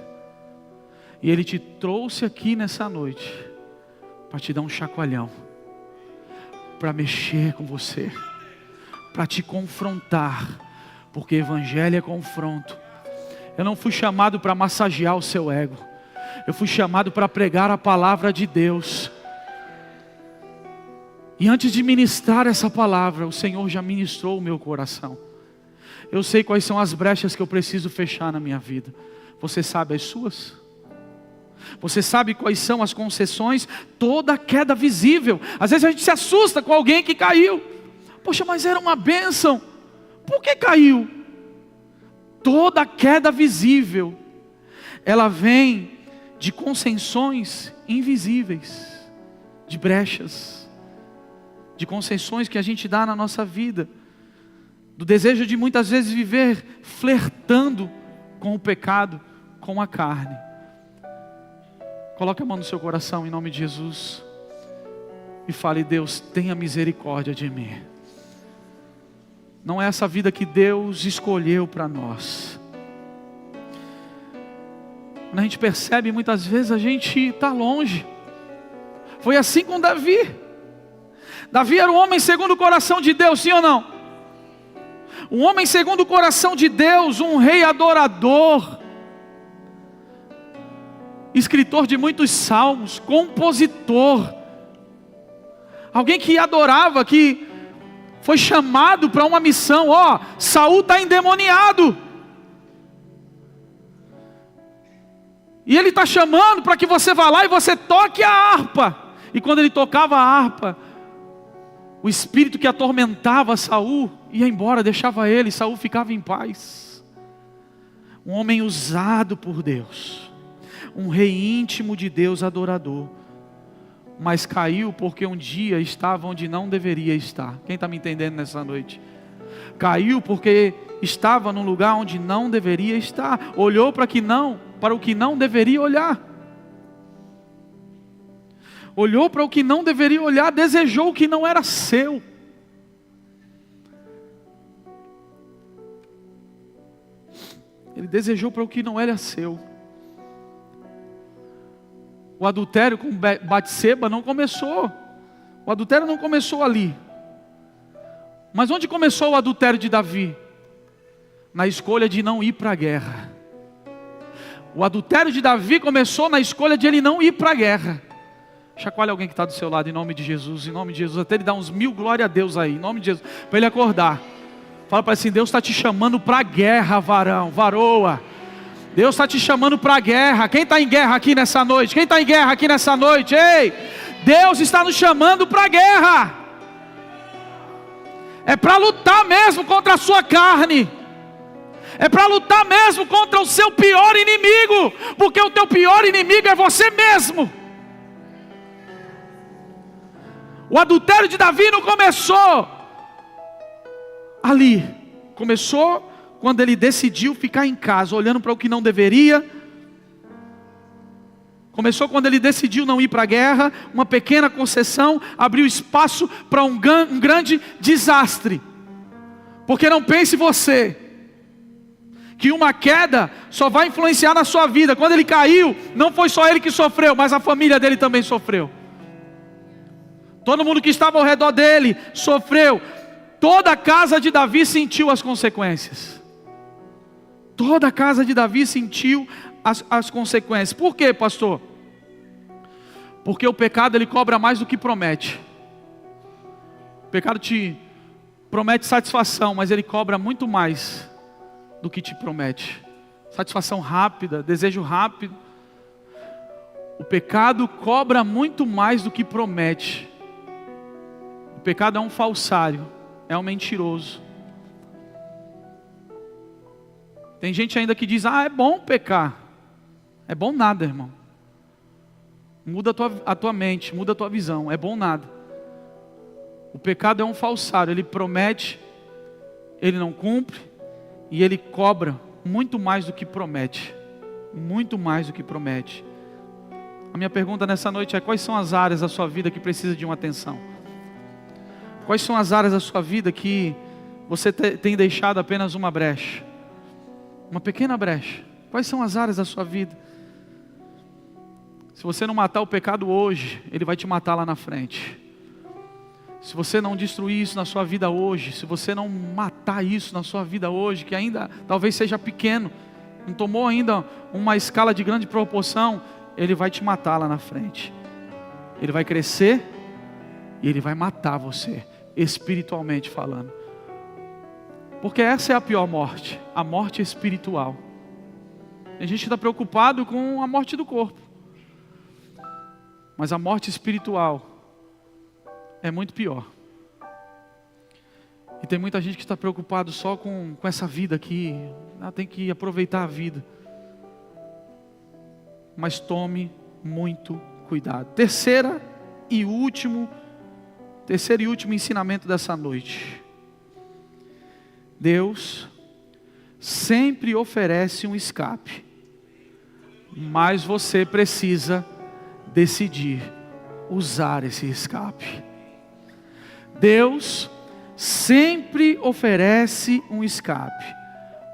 e Ele te trouxe aqui nessa noite, para te dar um chacoalhão, para mexer com você, para te confrontar, porque evangelho é confronto. Eu não fui chamado para massagear o seu ego, eu fui chamado para pregar a palavra de Deus. E antes de ministrar essa palavra, o Senhor já ministrou o meu coração. Eu sei quais são as brechas que eu preciso fechar na minha vida. Você sabe as suas? Você sabe quais são as concessões? Toda queda visível. Às vezes a gente se assusta com alguém que caiu. Poxa, mas era uma bênção. Por que caiu? Toda queda visível, ela vem de concessões invisíveis, de brechas, de concessões que a gente dá na nossa vida, do desejo de muitas vezes viver flertando com o pecado, com a carne. Coloque a mão no seu coração em nome de Jesus e fale, Deus, tenha misericórdia de mim. Não é essa vida que Deus escolheu para nós. Quando a gente percebe, muitas vezes a gente está longe. Foi assim com Davi. Davi era um homem segundo o coração de Deus, sim ou não? Um homem segundo o coração de Deus, um rei adorador, escritor de muitos salmos, compositor, alguém que adorava, que foi chamado para uma missão. Saul está endemoniado, e ele está chamando para que você vá lá e você toque a harpa. E quando ele tocava a harpa, O espírito que atormentava Saul ia embora, deixava ele, Saul ficava em paz. Um homem usado por Deus, um rei íntimo de Deus, adorador, mas caiu porque um dia estava onde não deveria estar. Quem está me entendendo nessa noite? Caiu porque estava num lugar onde não deveria estar, olhou para o que não deveria olhar. Olhou para o que não deveria olhar, desejou o que não era seu. Ele desejou para o que não era seu. O adultério com Batseba não começou. O adultério não começou ali. Mas onde começou o adultério de Davi? Na escolha de não ir para a guerra. O adultério de Davi começou na escolha de ele não ir para a guerra. Chacoalha alguém que está do seu lado, em nome de Jesus, até ele dar uns 1000 glória a Deus aí, em nome de Jesus, para ele acordar. Fala para ele assim: Deus está te chamando para a guerra, varão, varoa. Deus está te chamando para a guerra. Quem está em guerra aqui nessa noite? Quem está em guerra aqui nessa noite? Ei, Deus está nos chamando para a guerra. É para lutar mesmo contra a sua carne. É para lutar mesmo contra o seu pior inimigo, porque o teu pior inimigo é você mesmo. O adultério de Davi não começou ali. Começou quando ele decidiu ficar em casa, olhando para o que não deveria. Começou quando ele decidiu não ir para a guerra. Uma pequena concessão abriu espaço para um grande desastre. Porque não pense você que uma queda só vai influenciar na sua vida. Quando ele caiu, não foi só ele que sofreu, mas a família dele também sofreu. Todo mundo que estava ao redor dele sofreu. Toda a casa de Davi sentiu as consequências. Toda a casa de Davi sentiu as consequências. Por quê, pastor? Porque o pecado ele cobra mais do que promete. O pecado te promete satisfação, mas ele cobra muito mais do que te promete. Satisfação rápida, desejo rápido. O pecado cobra muito mais do que promete. O pecado é um falsário, é um mentiroso. Tem gente ainda que diz: é bom pecar. É bom nada, irmão. Muda a tua mente, muda a tua visão. É bom nada. O pecado é um falsário, ele promete, ele não cumpre, e ele cobra muito mais do que promete. Muito mais do que promete. A minha pergunta nessa noite é: quais são as áreas da sua vida que precisam de uma atenção? Quais são as áreas da sua vida que você tem deixado apenas uma brecha? Uma pequena brecha. Quais são as áreas da sua vida? Se você não matar o pecado hoje, ele vai te matar lá na frente. Se você não destruir isso na sua vida hoje, se você não matar isso na sua vida hoje, que ainda talvez seja pequeno, não tomou ainda uma escala de grande proporção, ele vai te matar lá na frente. Ele vai crescer e ele vai matar você, espiritualmente falando. Porque essa é a pior morte, a morte espiritual. A gente está preocupado com a morte do corpo, mas a morte espiritual é muito pior. E tem muita gente que está preocupado só com essa vida aqui. Tem que aproveitar a vida. Mas tome muito cuidado. Terceiro e último ensinamento dessa noite. Deus sempre oferece um escape, mas você precisa decidir usar esse escape. Deus sempre oferece um escape,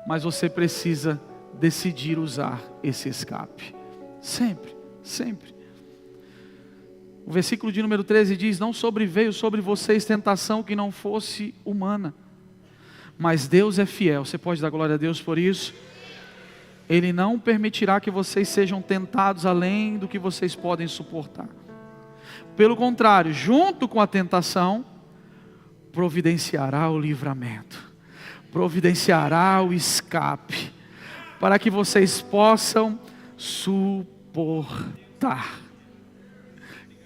mas você precisa decidir usar esse escape. Sempre, sempre. O versículo de número 13 diz: não sobreveio sobre vocês tentação que não fosse humana, mas Deus é fiel. Você pode dar glória a Deus por isso? Ele não permitirá que vocês sejam tentados além do que vocês podem suportar. Pelo contrário, junto com a tentação, providenciará o livramento, providenciará o escape, para que vocês possam suportar.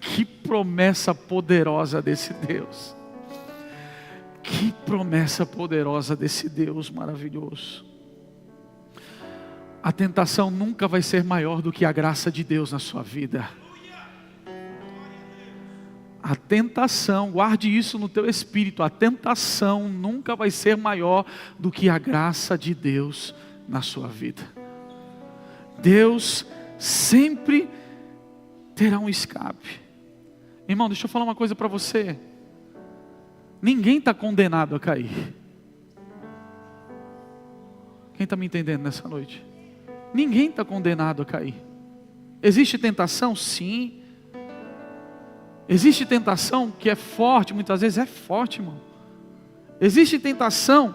Que promessa poderosa desse Deus. Que promessa poderosa desse Deus maravilhoso. A tentação nunca vai ser maior do que a graça de Deus na sua vida. A tentação, guarde isso no teu espírito, a tentação nunca vai ser maior do que a graça de Deus na sua vida. Deus sempre terá um escape. Irmão, deixa eu falar uma coisa para você. Ninguém está condenado a cair. Quem está me entendendo nessa noite? Ninguém está condenado a cair. Existe tentação? Sim. Existe tentação que é forte, muitas vezes é forte, irmão. Existe tentação,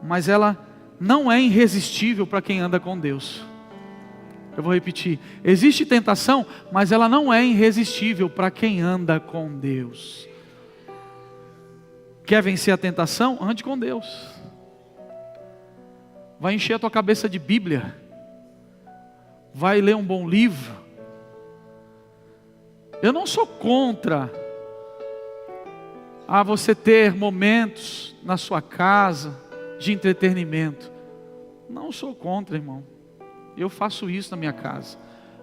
mas ela não é irresistível para quem anda com Deus. Eu vou repetir. Existe tentação, mas ela não é irresistível para quem anda com Deus. Quer vencer a tentação? Ande com Deus. Vai encher a tua cabeça de Bíblia. Vai ler um bom livro. Eu não sou contra você ter momentos na sua casa de entretenimento. Não sou contra, irmão. Eu faço isso na minha casa.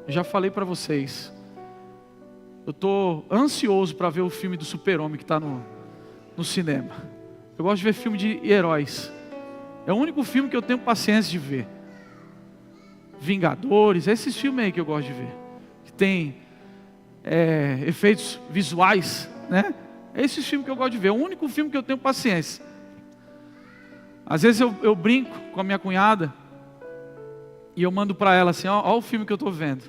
Eu já falei para vocês. Eu estou ansioso para ver o filme do Super-Homem que está no cinema. Eu gosto de ver filme de heróis. É o único filme que eu tenho paciência de ver. Vingadores, esses filmes aí que eu gosto de ver. Que tem efeitos visuais, né? É esse filme que eu gosto de ver. É o único filme que eu tenho paciência. Às vezes eu brinco com a minha cunhada e eu mando para ela assim, ó o filme que eu estou vendo.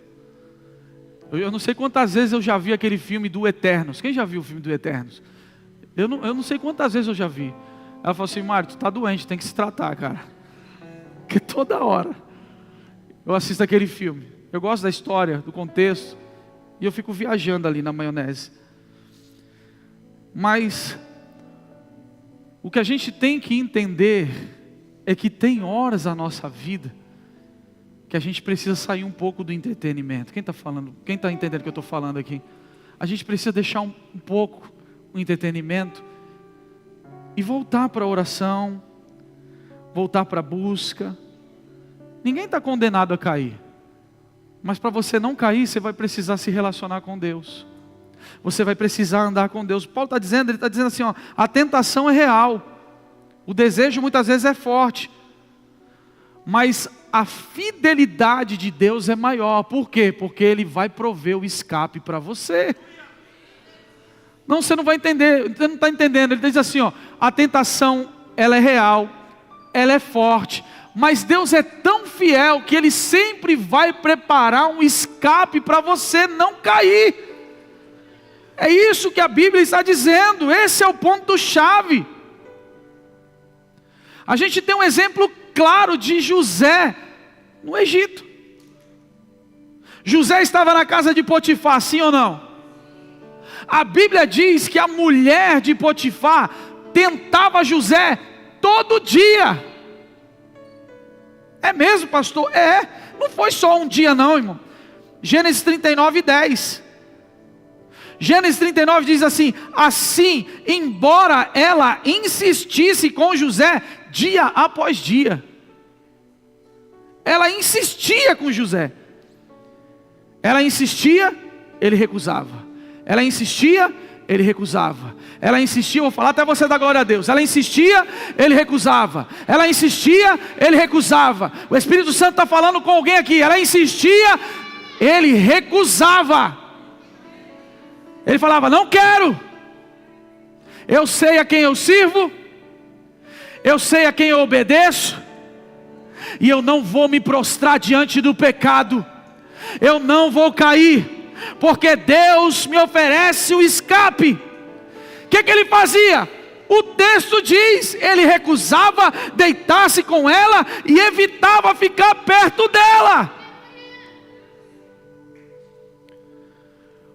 Eu não sei quantas vezes eu já vi aquele filme do Eternos. Quem já viu o filme do Eternos? Eu não sei quantas vezes eu já vi. Ela falou assim, Mário, tu tá doente, tem que se tratar, cara. Porque toda hora eu assisto aquele filme. Eu gosto da história, do contexto. E eu fico viajando ali na maionese. Mas o que a gente tem que entender é que tem horas na nossa vida que a gente precisa sair um pouco do entretenimento. Quem está falando? Quem está entendendo o que eu estou falando aqui? A gente precisa deixar um pouco o entretenimento e voltar para a oração, voltar para a busca. Ninguém está condenado a cair, mas para você não cair, você vai precisar se relacionar com Deus. Você vai precisar andar com Deus. Paulo está dizendo, ele está dizendo assim, ó, a tentação é real, o desejo muitas vezes é forte, mas a fidelidade de Deus é maior. Por quê? Porque Ele vai prover o escape para você. Não, você não vai entender, você não está entendendo. Ele diz assim, ó, a tentação, ela é real, ela é forte, mas Deus é tão fiel que Ele sempre vai preparar um escape para você não cair. É isso que a Bíblia está dizendo. Esse é o ponto-chave. A gente tem um exemplo claro de José no Egito. José estava na casa de Potifar, sim ou não? A Bíblia diz que a mulher de Potifar tentava José todo dia. É mesmo, pastor? É. Não foi só um dia não, irmão. Gênesis 39, 10. Gênesis 39 diz assim, assim, embora ela insistisse com José dia após dia. Ela insistia com José. Ela insistia, ele recusava. Ela insistia, ele recusava. Ela insistia, vou falar até você dar glória a Deus. Ela insistia, ele recusava. Ela insistia, ele recusava. O Espírito Santo está falando com alguém aqui. Ela insistia, ele recusava. Ele falava, não quero. Eu sei a quem eu sirvo. Eu sei a quem eu obedeço. E eu não vou me prostrar diante do pecado. Eu não vou cair, porque Deus me oferece o escape. O que ele fazia? O texto diz, ele recusava deitar-se com ela e evitava ficar perto dela.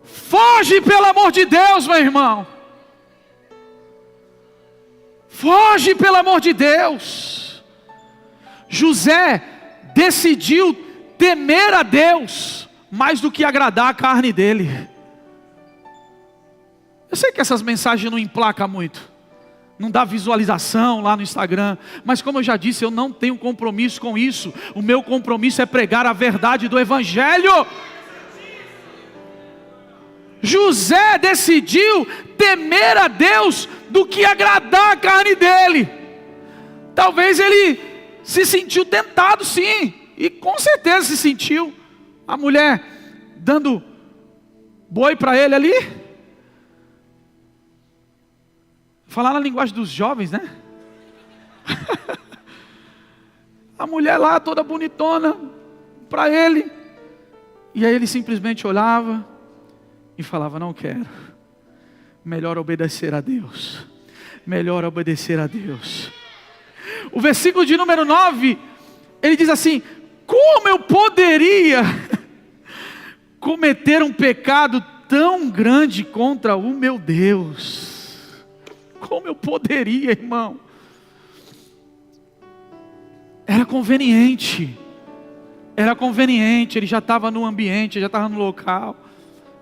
Foge pelo amor de Deus, meu irmão. Foge pelo amor de Deus. José decidiu temer a Deus mais do que agradar a carne dele. Eu sei que essas mensagens não emplacam muito, não dá visualização lá no Instagram. Mas como eu já disse, eu não tenho compromisso com isso. O meu compromisso é pregar a verdade do Evangelho. José decidiu temer a Deus do que agradar a carne dele. Talvez ele se sentiu tentado, sim, e com certeza se sentiu. A mulher dando boi para ele ali. Falar na linguagem dos jovens, né? A mulher lá toda bonitona para ele. E aí ele simplesmente olhava e falava: não quero. Melhor obedecer a Deus. Melhor obedecer a Deus. O versículo de número 9, ele diz assim: como eu poderia cometer um pecado tão grande contra o meu Deus? Como eu poderia, irmão? Era conveniente, ele já estava no ambiente, já estava no local,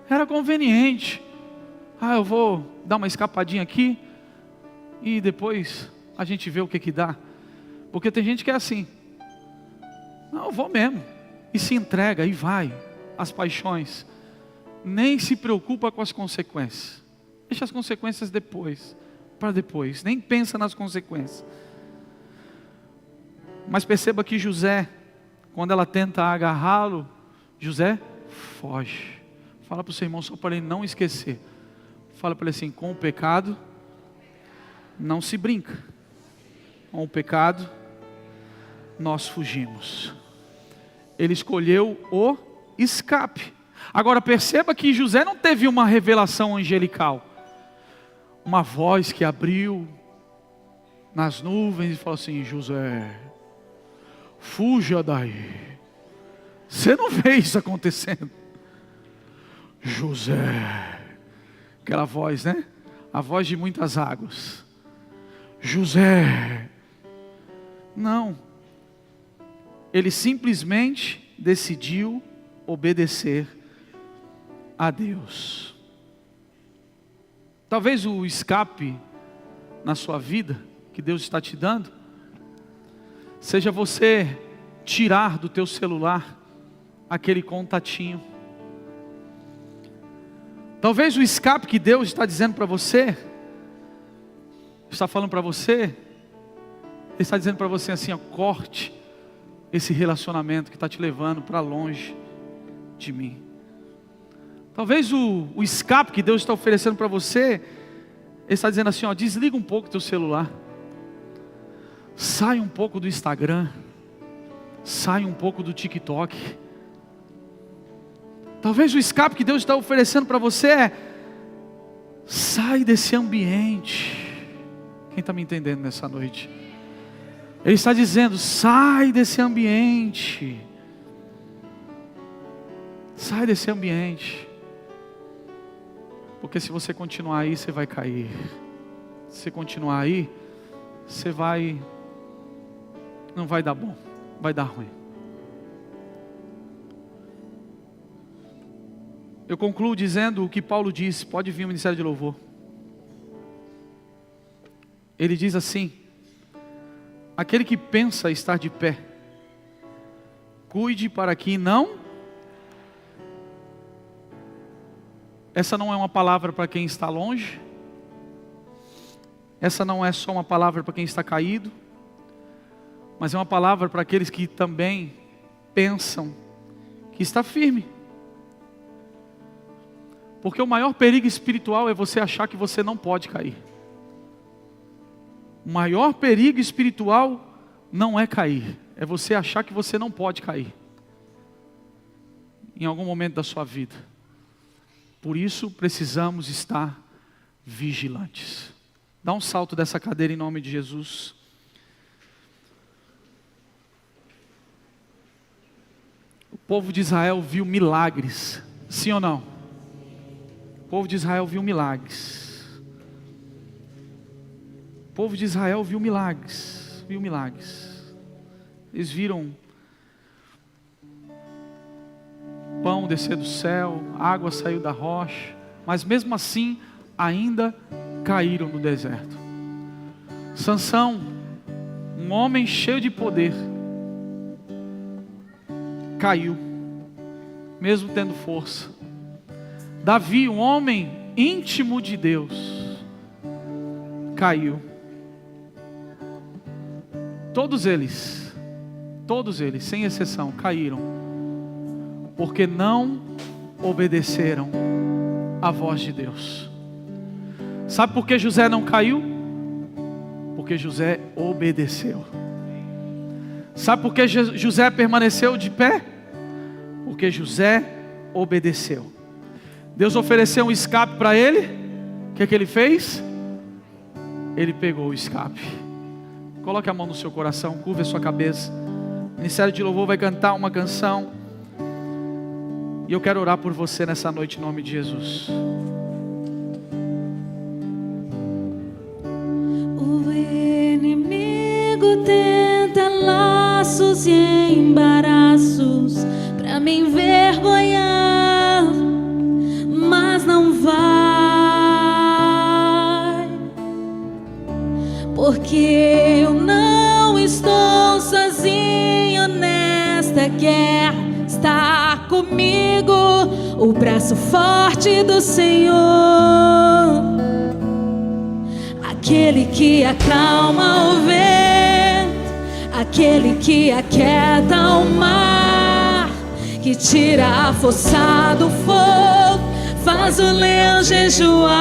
era conveniente. Eu vou dar uma escapadinha aqui, e depois a gente vê o que dá. Porque tem gente que é assim: não, eu vou mesmo, e se entrega, e vai, as paixões, nem se preocupa com as consequências, deixa as consequências para depois, nem pensa nas consequências. Mas perceba que José, quando ela tenta agarrá-lo, José foge. Fala para o seu irmão, só para ele não esquecer. Fala para ele assim: com o pecado não se brinca. Com o pecado nós fugimos. Ele escolheu o escape. Agora perceba que José não teve uma revelação angelical, uma voz que abriu nas nuvens e falou assim: José, fuja daí. Você não vê isso acontecendo. José, aquela voz, né? A voz de muitas águas. José, não. Ele simplesmente decidiu obedecer a Deus. Talvez o escape na sua vida que Deus está te dando seja você tirar do teu celular aquele contatinho. Talvez o escape que Deus está dizendo para você, está falando para você, Ele está dizendo para você assim: corte esse relacionamento que está te levando para longe de mim. Talvez o escape que Deus está oferecendo para você, Ele está dizendo assim: desliga um pouco o teu celular, sai um pouco do Instagram, sai um pouco do TikTok. Talvez o escape que Deus está oferecendo para você é: sai desse ambiente. Quem está me entendendo nessa noite? Ele está dizendo: sai desse ambiente. Sai desse ambiente. Porque se você continuar aí, você vai cair. Se você continuar aí, você não vai dar bom, vai dar ruim. Eu concluo dizendo o que Paulo disse. Pode vir o Ministério de Louvor. Ele diz assim: aquele que pensa estar de pé, cuide para que não. Essa não é uma palavra para quem está longe. Essa não é só uma palavra para quem está caído, mas é uma palavra para aqueles que também pensam que está firme. Porque o maior perigo espiritual é você achar que você não pode cair. O maior perigo espiritual não é cair, é você achar que você não pode cair em algum momento da sua vida. Por isso precisamos estar vigilantes. Dá um salto dessa cadeira em nome de Jesus. O povo de Israel viu milagres, sim ou não? O povo de Israel viu milagres. O povo de Israel viu milagres. Eles viram pão descer do céu, água saiu da rocha, mas mesmo assim ainda caíram no deserto. Sansão, um homem cheio de poder, caiu, mesmo tendo força. Davi, um homem íntimo de Deus, caiu. Todos eles, sem exceção, caíram, porque não obedeceram à voz de Deus. Sabe por que José não caiu? Porque José obedeceu. Sabe por que José permaneceu de pé? Porque José obedeceu. Deus ofereceu um escape para ele. O que ele fez? Ele pegou o escape. Coloque a mão no seu coração, curva a sua cabeça. O Ministério de Louvor vai cantar uma canção, e eu quero orar por você nessa noite em nome de Jesus. O inimigo tenta laços e embaraços pra me envergonhar, mas não vai, porque eu não estou sozinho nesta guerra. Está comigo o braço forte do Senhor, aquele que acalma o vento, aquele que aquieta o mar, que tira a força do fogo, faz o leão jejuar.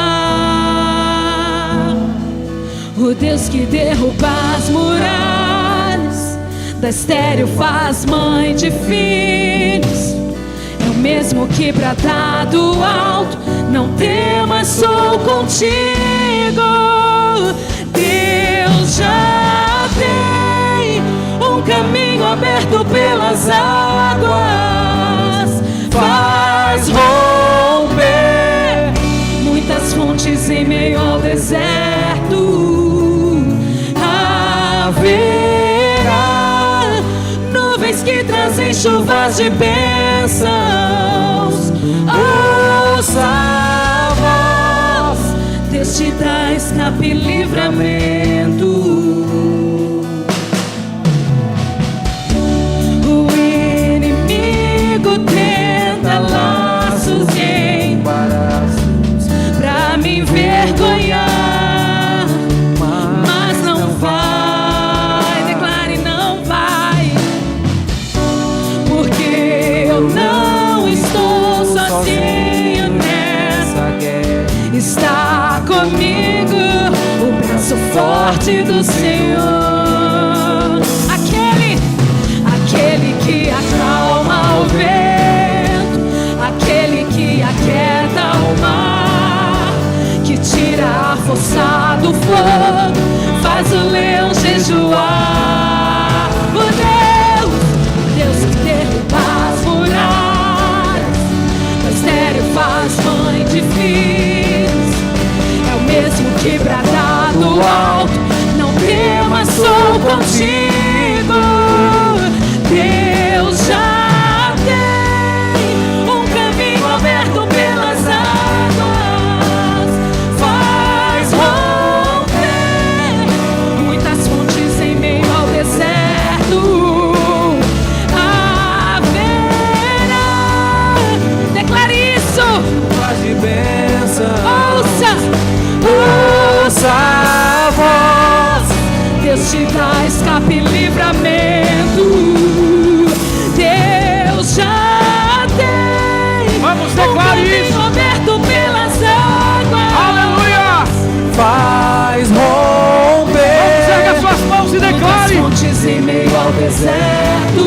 O Deus que derruba as muralhas, da estéril faz mãe de filhos, é o mesmo que brada do alto: não temas, sou contigo. Deus já tem um caminho aberto pelas águas, faz romper muitas fontes em meio ao deserto. Haverá nuvens que trazem chuvas de bênçãos. Ouça a voz, Deus te dá escape e livramento. O inimigo tenta laços e embaraços pra me envergonhar, mas não vai. Declare: não vai, porque eu não estou sozinho nessa guerra. Está comigo o braço forte do Senhor, aquele que acalma o vento, aquele que aquieta o mar, que tira a força do fogo, faz o leão jejuar. O Deus que derruba as muralhas, da estéril faz mãe de filhos, é o mesmo que brada do alto: não temas, sou contigo. Deus já tem um caminho aberto pelas águas, faz romper muitas fontes em meio ao deserto. Haverá, declare isso, Faz de bênção. ouça a voz, Deus te dá escape e livramento. Deus já tem Vamos, declare caminho isso. aberto pelas águas. Aleluia! Faz Vamos, erga romper suas mãos e Muitas declare: fontes em meio ao deserto.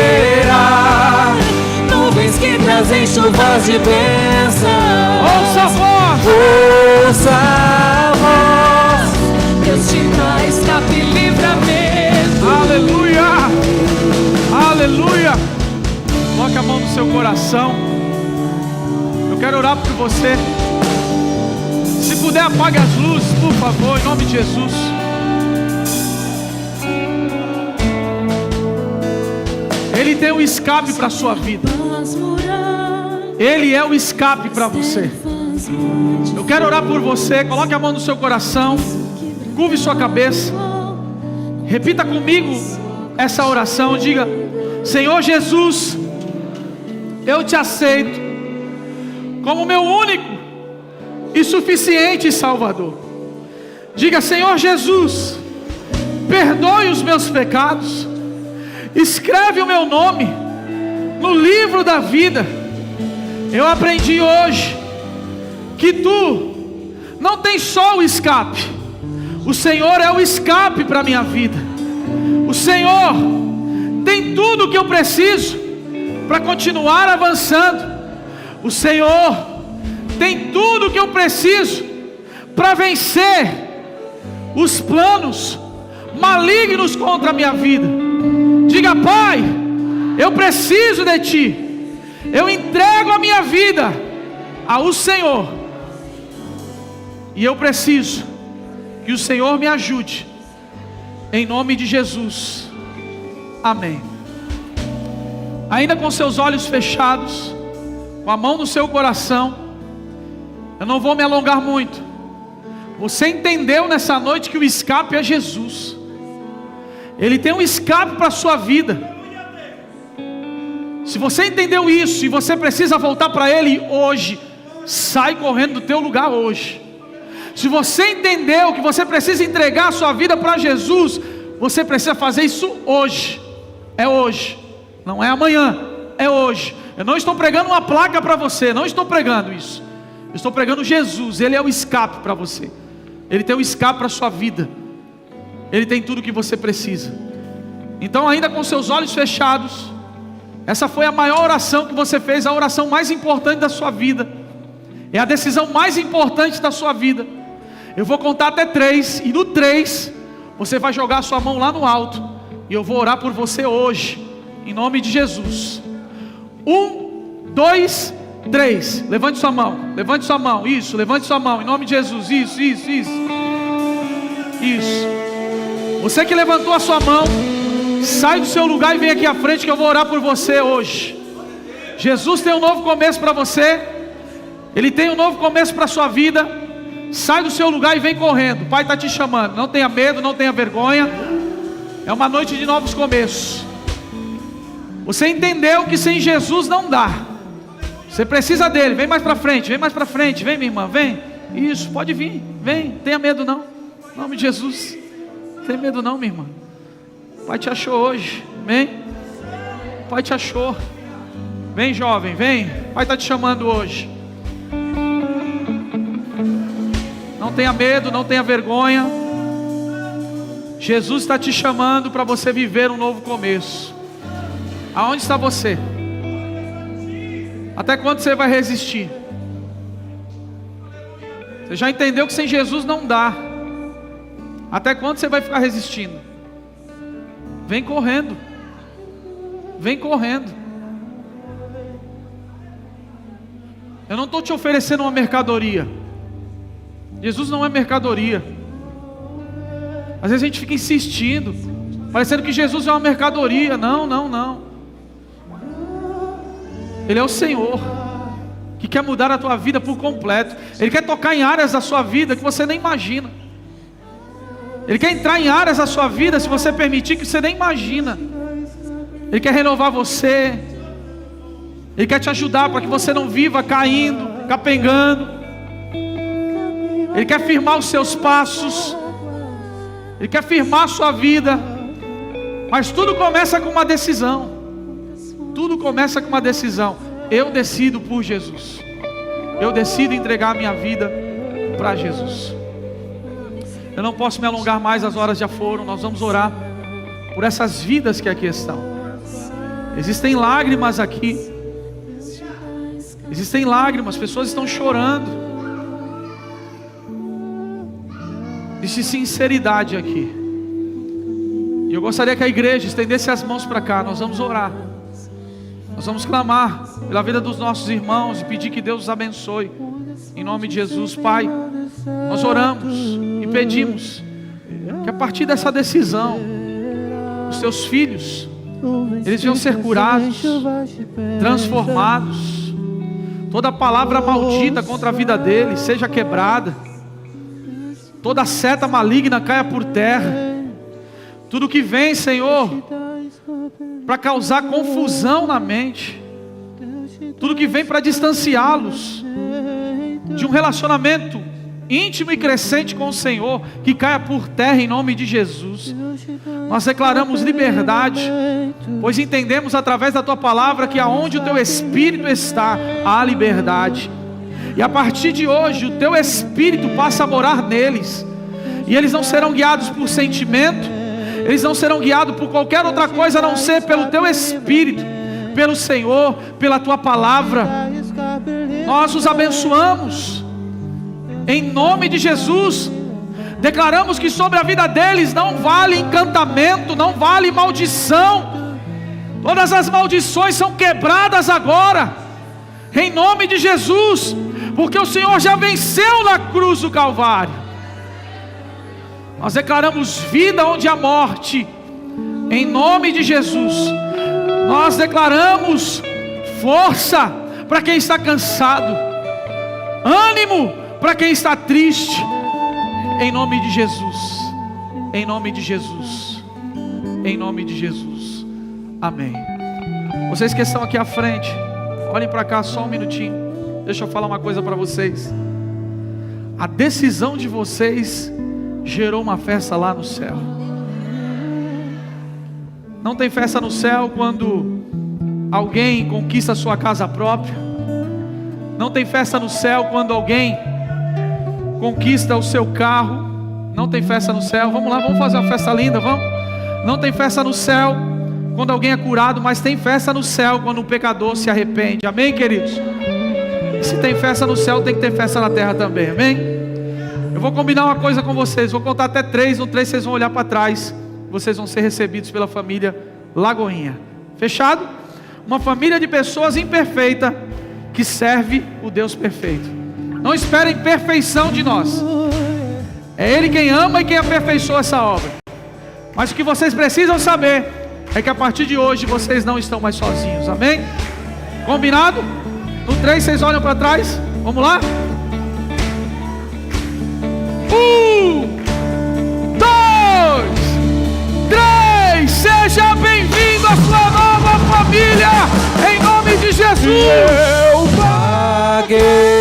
haverá Nuvens que trazem chuvas de bênção. ouça a voz, ouça a voz. Deus te dá escape e livramento. aleluia, aleluia. Coloque a mão no seu coração. Eu quero orar por você. Se puder, apague as luzes, por favor, em nome de Jesus. Ele tem um escape para a sua vida. As muralhas Ele é o escape para você. faz Eu quero orar por você. Coloque a mão no seu coração, curve sua cabeça, repita comigo essa oração. Diga: Senhor Jesus, eu te aceito como meu único e suficiente Salvador. Diga: Senhor Jesus, perdoe os meus pecados, escreve o meu nome no livro da vida. Eu aprendi hoje que Tu não tens só o escape, o Senhor é o escape para a minha vida. O Senhor tem tudo o que eu preciso para continuar avançando. O Senhor tem tudo o que eu preciso para vencer os planos malignos contra a minha vida. Diga: Pai, eu preciso de Ti. Eu entrego a minha vida ao Senhor. E eu preciso que o Senhor me ajude. Em nome de Jesus. Amém. Ainda com seus olhos fechados, com a mão no seu coração, eu não vou me alongar muito. Você entendeu nessa noite que o escape é Jesus. Ele tem um escape para a sua vida. Se você entendeu isso e você precisa voltar para Ele hoje, sai correndo do teu lugar hoje. Se você entendeu que você precisa entregar a sua vida para Jesus, você precisa fazer isso hoje. É hoje, não é amanhã, é hoje. Eu não estou pregando uma placa para você, não estou pregando isso. Eu estou pregando Jesus. Ele é o escape para você. Ele tem o escape para a sua vida. Ele tem tudo o que você precisa. Então, ainda com seus olhos fechados, essa foi a maior oração que você fez, a oração mais importante da sua vida. É a decisão mais importante da sua vida. Eu vou contar até 3, e no 3, você vai jogar a sua mão lá no alto, e eu vou orar por você hoje, em nome de Jesus. 1, 2, 3, levante sua mão, isso, levante sua mão, em nome de Jesus, isso. Você que levantou a sua mão, sai do seu lugar e vem aqui à frente que eu vou orar por você hoje. Jesus tem um novo começo para você. Ele tem um novo começo para a sua vida. Sai do seu lugar e vem correndo. O Pai está te chamando. Não tenha medo, não tenha vergonha. É uma noite de novos começos. Você entendeu que sem Jesus não dá. Você precisa dele. Vem mais para frente, vem minha irmã, vem. Isso, pode vir, vem. Tenha medo não, em nome de Jesus. Não tenha medo não, minha irmã. O Pai te achou hoje, vem. O Pai te achou. Vem, jovem, vem. O Pai está te chamando hoje. Não tenha medo, não tenha vergonha. Jesus está te chamando para você viver um novo começo. Aonde está você? Até quando você vai resistir? Você já entendeu que sem Jesus não dá. Até quando você vai ficar resistindo? Vem correndo. Vem correndo. Eu não estou te oferecendo uma mercadoria. Jesus não é mercadoria. Às vezes a gente fica insistindo, parecendo que Jesus é uma mercadoria. Não. Ele é o Senhor, que quer mudar a tua vida por completo. Ele quer tocar em áreas da sua vida que você nem imagina. Ele quer entrar em áreas da sua vida, se você permitir, que você nem imagina. Ele quer renovar você. Ele quer te ajudar para que você não viva caindo, capengando. Ele quer firmar os seus passos. Ele quer firmar a sua vida. Mas tudo começa com uma decisão. Tudo começa com uma decisão. Eu decido por Jesus. Eu decido entregar a minha vida para Jesus. Eu não posso me alongar mais, as horas já foram. Nós vamos orar por essas vidas que aqui estão. Existem lágrimas aqui. Existem lágrimas, pessoas estão chorando. Existe sinceridade aqui. E eu gostaria que a igreja estendesse as mãos para cá. Nós vamos orar. Nós vamos clamar pela vida dos nossos irmãos e pedir que Deus os abençoe. Em nome de Jesus, Pai, nós oramos e pedimos que a partir dessa decisão, os teus filhos, eles venham ser curados, transformados. Toda palavra maldita contra a vida deles seja quebrada. Toda seta maligna caia por terra. Tudo que vem, Senhor, para causar confusão na mente, tudo que vem para distanciá-los de um relacionamento íntimo e crescente com o Senhor, que caia por terra em nome de Jesus. Nós declaramos liberdade, pois entendemos através da Tua palavra que aonde o Teu Espírito está, há liberdade. E a partir de hoje o Teu Espírito passa a morar neles, e eles não serão guiados por sentimento, eles não serão guiados por qualquer outra coisa a não ser pelo Teu Espírito, pelo Senhor, pela Tua palavra. Nós os abençoamos em nome de Jesus. Declaramos que sobre a vida deles não vale encantamento, não vale maldição. Todas as maldições são quebradas agora, em nome de Jesus, porque o Senhor já venceu na cruz do Calvário. Nós declaramos vida onde há morte, em nome de Jesus. Nós declaramos força para quem está cansado, ânimo para quem está triste, em nome de Jesus, em nome de Jesus, em nome de Jesus, amém. Vocês que estão aqui à frente, olhem para cá só um minutinho, deixa eu falar uma coisa para vocês. A decisão de vocês gerou uma festa lá no céu. Não tem festa no céu quando alguém conquista a sua casa própria. Não tem festa no céu quando alguém conquista o seu carro. Não tem festa no céu. Vamos lá, vamos fazer uma festa linda, vamos. Não tem festa no céu quando alguém é curado, mas tem festa no céu quando um pecador se arrepende. Amém, queridos? E se tem festa no céu, tem que ter festa na terra também. Amém? Eu vou combinar uma coisa com vocês. Vou contar até 3. No 3 vocês vão olhar para trás. Vocês vão ser recebidos pela família Lagoinha. Fechado? Uma família de pessoas imperfeitas que serve o Deus perfeito. Não esperem perfeição de nós. É Ele quem ama e quem aperfeiçoa essa obra. Mas o que vocês precisam saber é que a partir de hoje vocês não estão mais sozinhos. Amém? Combinado? No 3 vocês olham para trás. Vamos lá? 1, 2, 3. Seja bem-vindo à sua nova família, em nome de Jesus. Eu paguei